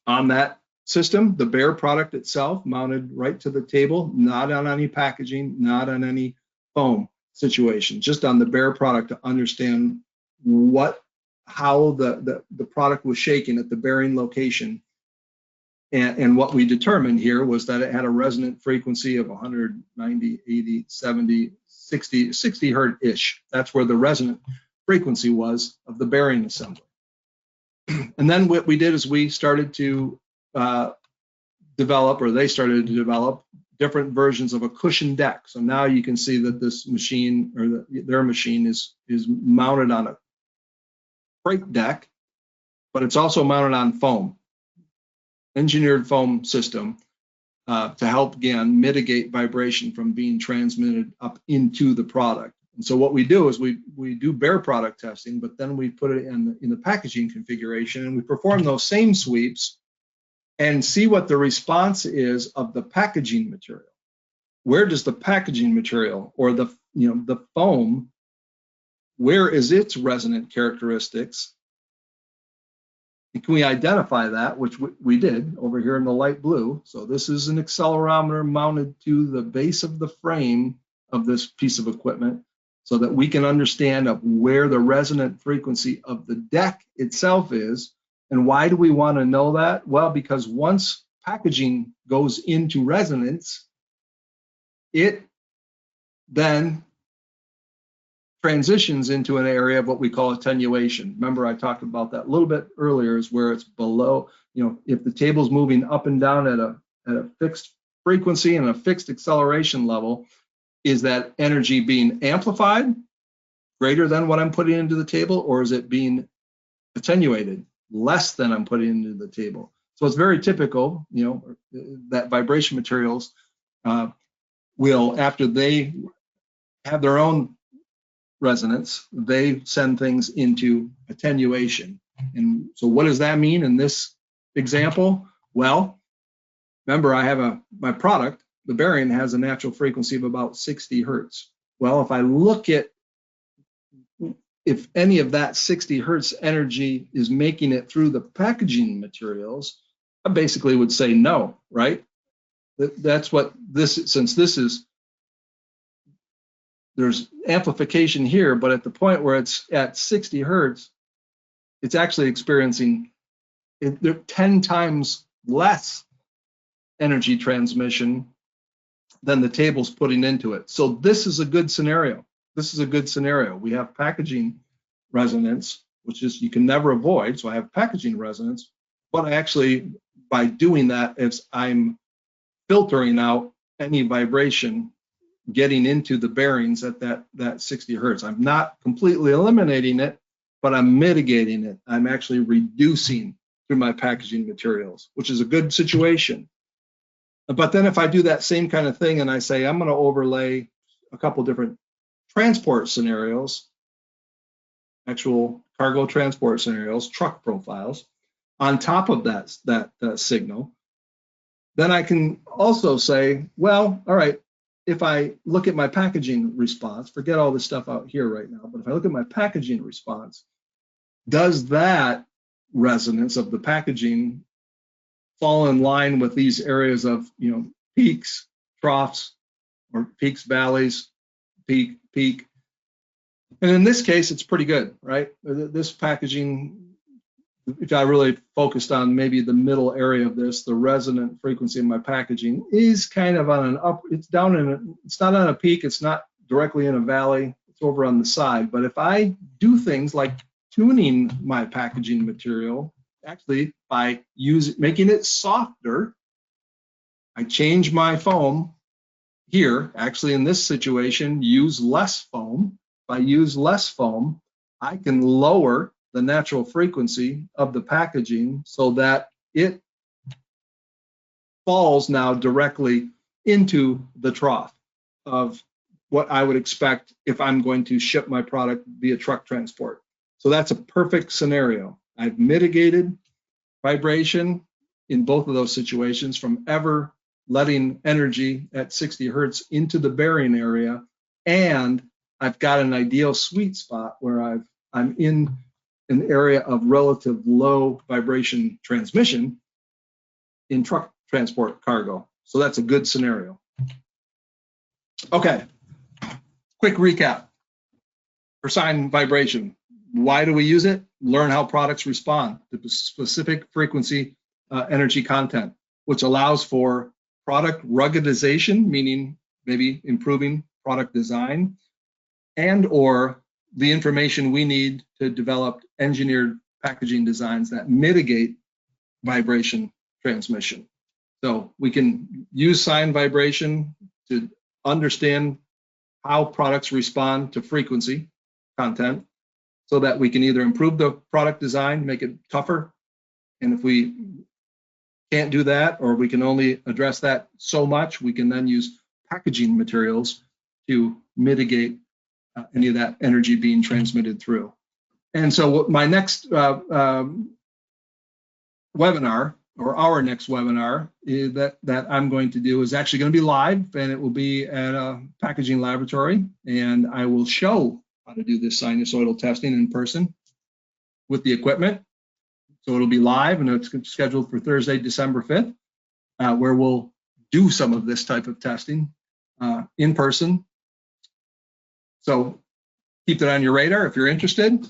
on that system, the bare product itself mounted right to the table, not on any packaging, not on any foam situation, just on the bare product to understand how the product was shaking at the bearing location. And what we determined here was that it had a resonant frequency of 190, 80, 70, 60 hertz-ish. That's where the resonant frequency was of the bearing assembly. And then what we did is we started to develop, or they started to develop, different versions of a cushion deck. So now you can see that this machine, or their machine, is mounted on a crate deck, but it's also mounted on foam, engineered foam system to help, again, mitigate vibration from being transmitted up into the product. And so what we do is we do bare product testing, but then we put it in the packaging configuration, and we perform those same sweeps and see what the response is of the packaging material. Where does the packaging material, or the foam, where is its resonant characteristics? And can we identify that, which we did over here in the light blue? So this is an accelerometer mounted to the base of the frame of this piece of equipment, so that we can understand of where the resonant frequency of the deck itself is, And why do we want to know that? Well, because once packaging goes into resonance, it then transitions into an area of what we call attenuation. Remember, I talked about that a little bit earlier, is where it's below, if the table's moving up and down at a fixed frequency and a fixed acceleration level, is that energy being amplified greater than what I'm putting into the table, or is it being attenuated less than I'm putting into the table? So it's very typical, that vibration materials will, after they have their own resonance, they send things into attenuation. And so what does that mean in this example? Well, remember, I have my product, the barium, has a natural frequency of about 60 hertz. Well, if I look at if any of that 60 hertz energy is making it through the packaging materials, I basically would say no, right? That's what this, since this is, there's amplification here, but at the point where it's at 60 hertz, it's actually experiencing 10 times less energy transmission than the table's putting into it. So this is a good scenario. This is a good scenario. We have packaging resonance, which is you can never avoid. So I have packaging resonance, but I actually, by doing that, is I'm filtering out any vibration getting into the bearings at that 60 hertz. I'm not completely eliminating it, but I'm mitigating it. I'm actually reducing through my packaging materials, which is a good situation. But then if I do that same kind of thing and I say I'm going to overlay a couple different transport scenarios, actual cargo transport scenarios, truck profiles, on top of that signal, then I can also say, well, all right, if I look at my packaging response, forget all this stuff out here right now, but if I look at my packaging response, does that resonance of the packaging fall in line with these areas of, peaks, troughs, or peaks, valleys, peak. And in this case, it's pretty good, right? This packaging, if I really focused on maybe the middle area of this, the resonant frequency of my packaging is kind of on an up, it's down in it's not on a peak, it's not directly in a valley, it's over on the side. But if I do things like tuning my packaging material, actually by making it softer, I change my foam here, actually in this situation, use less foam. If I use less foam, I can lower the natural frequency of the packaging so that it falls now directly into the trough of what I would expect if I'm going to ship my product via truck transport. So that's a perfect scenario. I've mitigated vibration in both of those situations from ever letting energy at 60 hertz into the bearing area, and I've got an ideal sweet spot where I'm in an area of relative low vibration transmission in truck transport cargo. So that's a good scenario. Okay, quick recap for sine vibration. Why do we use it? Learn how products respond to specific frequency energy content, which allows for product ruggedization, meaning maybe improving product design, and or the information we need to develop engineered packaging designs that mitigate vibration transmission. So we can use sine vibration to understand how products respond to frequency content so that we can either improve the product design, make it tougher, and if we can't do that, or we can only address that so much, we can then use packaging materials to mitigate any of that energy being transmitted through. And so my next webinar, or our next webinar that I'm going to do is actually going to be live, and it will be at a packaging laboratory, and I will show how to do this sinusoidal testing in person with the equipment. So it'll be live, and it's scheduled for Thursday, December 5th, where we'll do some of this type of testing in person. So keep that on your radar if you're interested.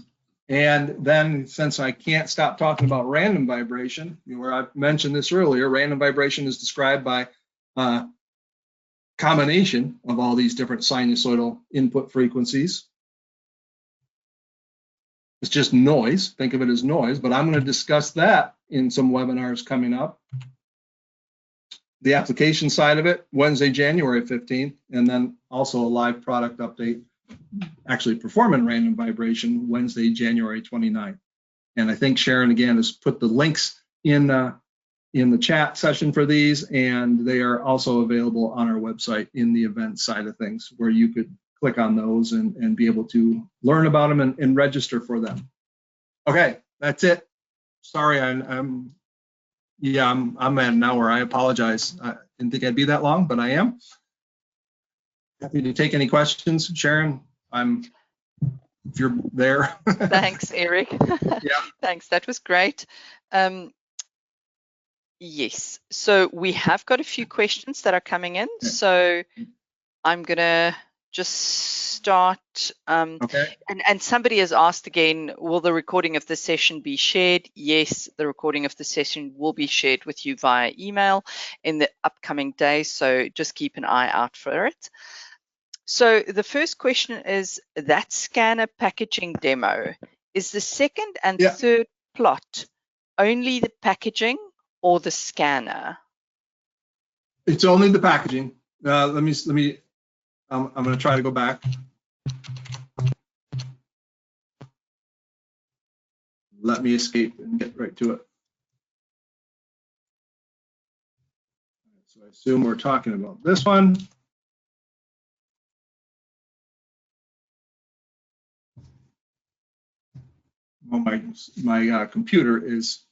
And then, since I can't stop talking about random vibration, where I mentioned this earlier, random vibration is described by combination of all these different sinusoidal input frequencies. It's just noise. Think of it as noise, but I'm going to discuss that in some webinars coming up. The application side of it, Wednesday, January 15th, and then also a live product update, actually performing random vibration, Wednesday, January 29th. And I think Sharon, again, has put the links in the chat session for these, and they are also available on our website in the event side of things, where you could click on those and be able to learn about them and register for them. Okay, that's it. Sorry, I'm at an hour. I apologize. I didn't think I'd be that long, but I am. Happy to take any questions. Sharon, if you're there.
Thanks, Eric.
Yeah.
Thanks, that was great. Yes, so we have got a few questions that are coming in.
Yeah.
So I'm gonna just start.
Okay.
And somebody has asked again, will the recording of the session be shared? Yes, the recording of the session will be shared with you via email in the upcoming days, so just keep an eye out for it. So the first question is, that scanner packaging demo, is the second and third plot only the packaging or the scanner?
It's only the packaging. I'm going to try to go back. Let me escape and get right to it. So I assume we're talking about this one. Well, my computer is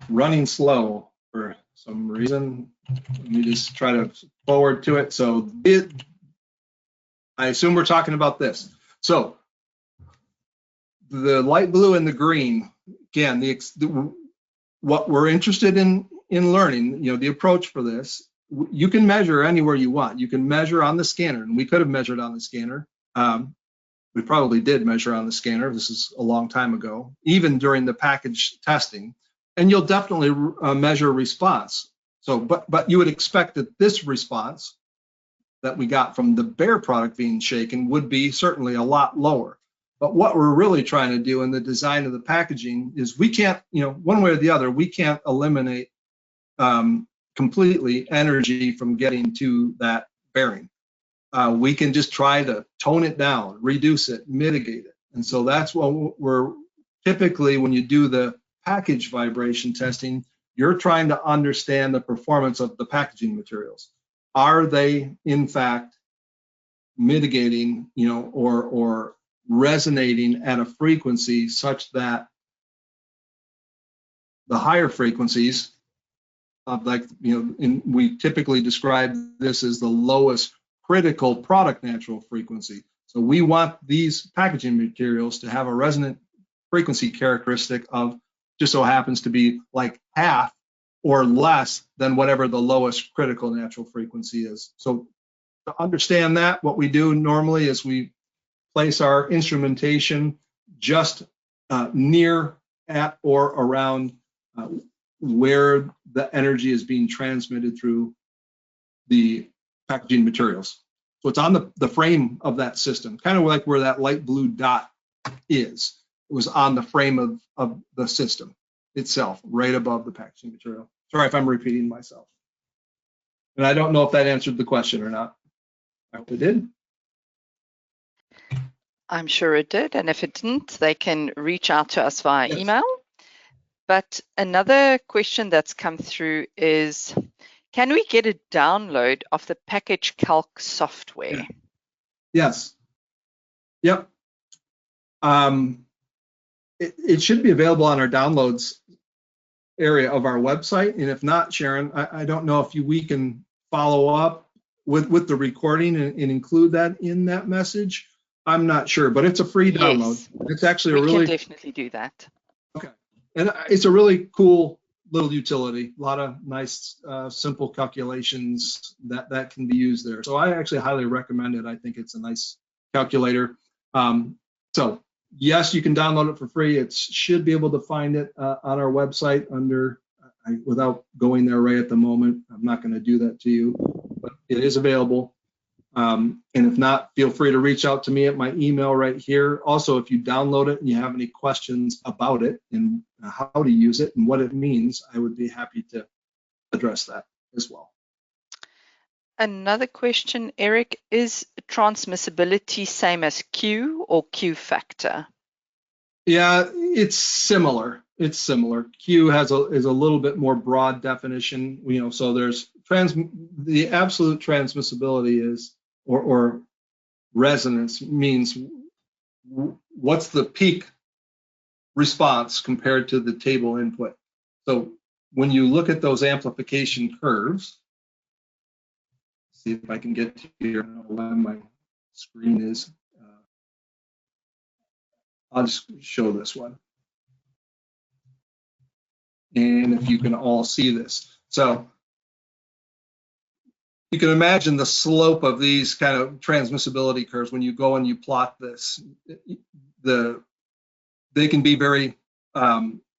running slow for some reason. Let me just try to forward to it. So I assume we're talking about this. So the light blue and the green, again, what we're interested in learning, the approach for this, you can measure anywhere you want. You can measure on the scanner, and we could have measured on the scanner. We probably did measure on the scanner. This is a long time ago, even during the package testing. And you'll definitely measure response. So, but you would expect that this response that we got from the bare product being shaken would be certainly a lot lower. But what we're really trying to do in the design of the packaging is we can't, one way or the other, we can't eliminate completely energy from getting to that bearing. We can just try to tone it down, reduce it, mitigate it. And so that's what we're typically, when you do the package vibration testing, you're trying to understand the performance of the packaging materials. Are they in fact mitigating, or resonating at a frequency such that the higher frequencies of, we typically describe this as the lowest critical product natural frequency. So we want these packaging materials to have a resonant frequency characteristic of, just so happens to be like half or less than whatever the lowest critical natural frequency is. So to understand that, what we do normally is we place our instrumentation just near, at, or around where the energy is being transmitted through the packaging materials. So it's on the frame of that system, kind of like where that light blue dot is. It was on the frame of the system itself, right above the packaging material. Sorry if I'm repeating myself. And I don't know if that answered the question or not. I hope it did.
I'm sure it did. And if it didn't, they can reach out to us via email. But another question that's come through is, can we get a download of the package calc software?
Yeah. Yes. Yep. It should be available on our downloads area of our website. And if not, Sharon, I don't know if we can follow up with the recording and include that in that message. I'm not sure, but it's a free download.
Yes,
it's actually
we can definitely do that.
Okay. And it's a really cool little utility. A lot of nice, simple calculations that can be used there. So I actually highly recommend it. I think it's a nice calculator. So yes, you can download it for free. It should be able to find it on our website under, without going there right at the moment. I'm not going to do that to you, but it is available. And if not, feel free to reach out to me at my email right here. Also, if you download it and you have any questions about it and how to use it and what it means, I would be happy to address that as well.
Another question, Eric, is transmissibility same as Q or Q factor?
Yeah, it's similar. It's similar. Q is a little bit more broad definition. So there's the absolute transmissibility is, or resonance means what's the peak response compared to the table input. So when you look at those amplification curves, see if I can get to here when my screen is. I'll just show this one. And if you can all see this. So you can imagine the slope of these kind of transmissibility curves when you go and you plot this. They can be very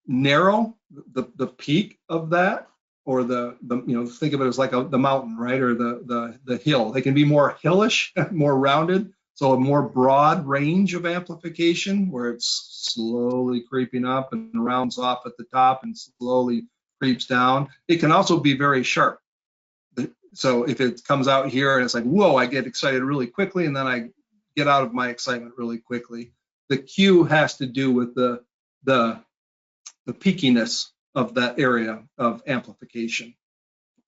narrow, the peak of that, or the think of it as like the mountain, right, or the hill. They can be more hillish, more rounded, so a more broad range of amplification where it's slowly creeping up and rounds off at the top and slowly creeps down. It can also be very sharp. So if it comes out here and it's like, whoa, I get excited really quickly and then I get out of my excitement really quickly. The Q has to do with the peakiness of that area of amplification.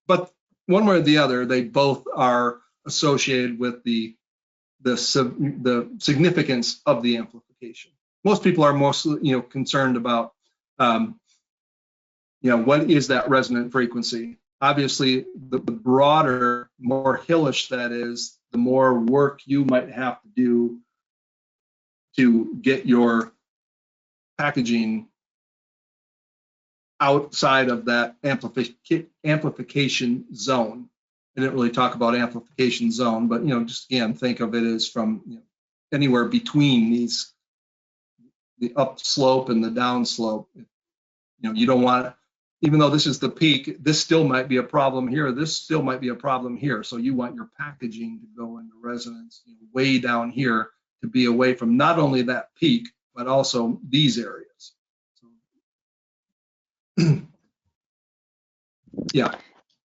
But one way or the other, they both are associated with the significance of the amplification. Most people are mostly concerned about what is that resonant frequency. Obviously, the broader, more hillish that is, the more work you might have to do to get your packaging outside of that amplification zone. I didn't really talk about amplification zone, but just again, think of it as from anywhere between these, the up slope and the down slope. You don't want, even though this is the peak, this still might be a problem here. This still might be a problem here. So you want your packaging to go into resonance way down here to be away from not only that peak, but also these areas. So, yeah.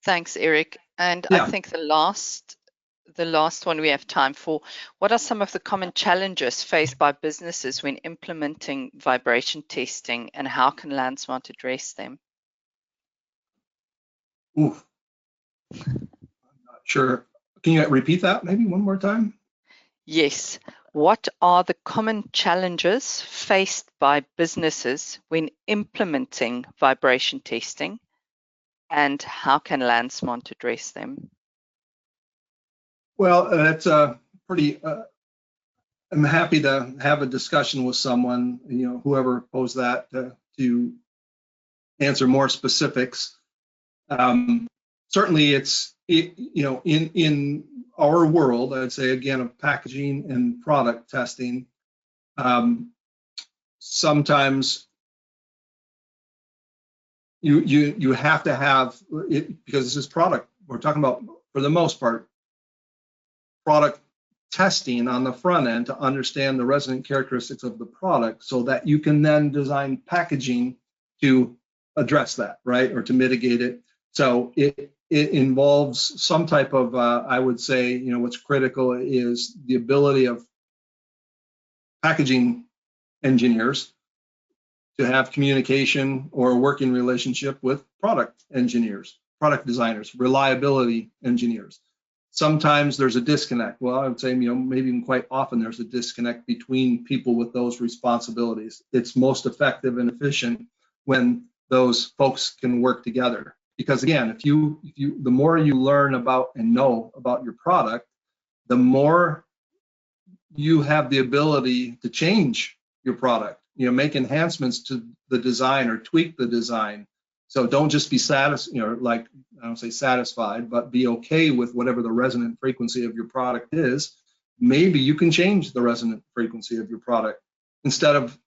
Thanks, Eric. And
Yeah.
I think the last one we have time for, what are some of the common challenges faced by businesses when implementing vibration testing, and how can LandSmart address them?
Oof. I'm not sure. Can you repeat that maybe one more time?
Yes. What are the common challenges faced by businesses when implementing vibration testing, and how can LandSmart address them?
Well, that's a pretty, I'm happy to have a discussion with someone, whoever posed that, to answer more specifics. Certainly in our world, I'd say again, of packaging and product testing, sometimes you have to have it, because this is product. We're talking about, for the most part, product testing on the front end to understand the resonant characteristics of the product so that you can then design packaging to address that, right, or to mitigate it. So it involves some type of, I would say, what's critical is the ability of packaging engineers to have communication or a working relationship with product engineers, product designers, reliability engineers. Sometimes there's a disconnect. Well, I would say, maybe even quite often there's a disconnect between people with those responsibilities. It's most effective and efficient when those folks can work together. Because again, the more you learn about and know about your product, the more you have the ability to change your product, make enhancements to the design or tweak the design. So don't just be satisfied, like I don't say satisfied, but be okay with whatever the resonant frequency of your product is. Maybe you can change the resonant frequency of your product instead of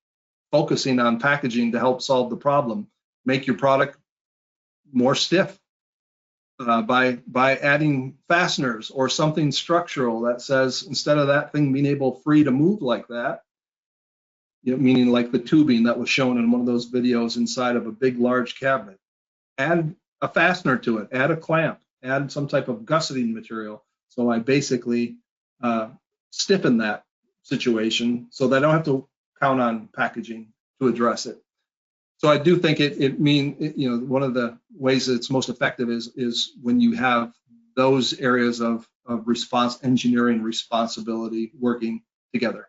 focusing on packaging to help solve the problem. Make your product more stiff by adding fasteners or something structural that says, instead of that thing being able free to move like that, meaning like the tubing that was shown in one of those videos inside of a big, large cabinet, add a fastener to it, add a clamp, add some type of gusseting material. So I basically stiffen that situation so that I don't have to count on packaging to address it. So I do think one of the ways that it's most effective is when you have those areas of engineering responsibility working together,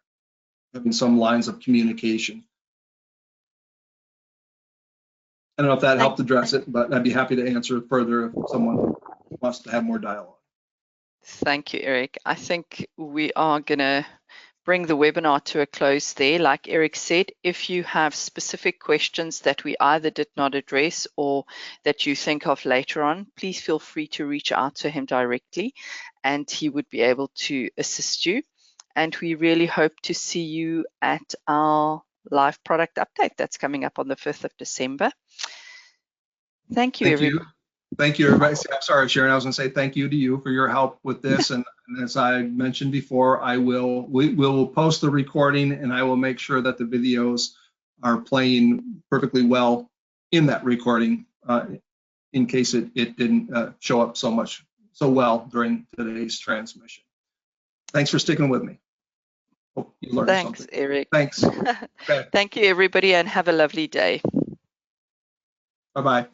having some lines of communication. I don't know if that helped address it, but I'd be happy to answer it further if someone wants to have more dialogue.
Thank you, Eric. I think we are going to bring the webinar to a close there. Like Eric said, if you have specific questions that we either did not address or that you think of later on, please feel free to reach out to him directly and he would be able to assist you. And we really hope to see you at our live product update that's coming up on the 5th of December. Thank you, everybody.
Thank you, everybody. I'm sorry, Sharon. I was going to say thank you to you for your help with this. And as I mentioned before, we will post the recording, and I will make sure that the videos are playing perfectly well in that recording, in case it didn't show up so well during today's transmission. Thanks for sticking with me. Hope you learned something.
Thanks, Eric.
Thanks. Okay.
Thank you, everybody, and have a lovely day.
Bye-bye.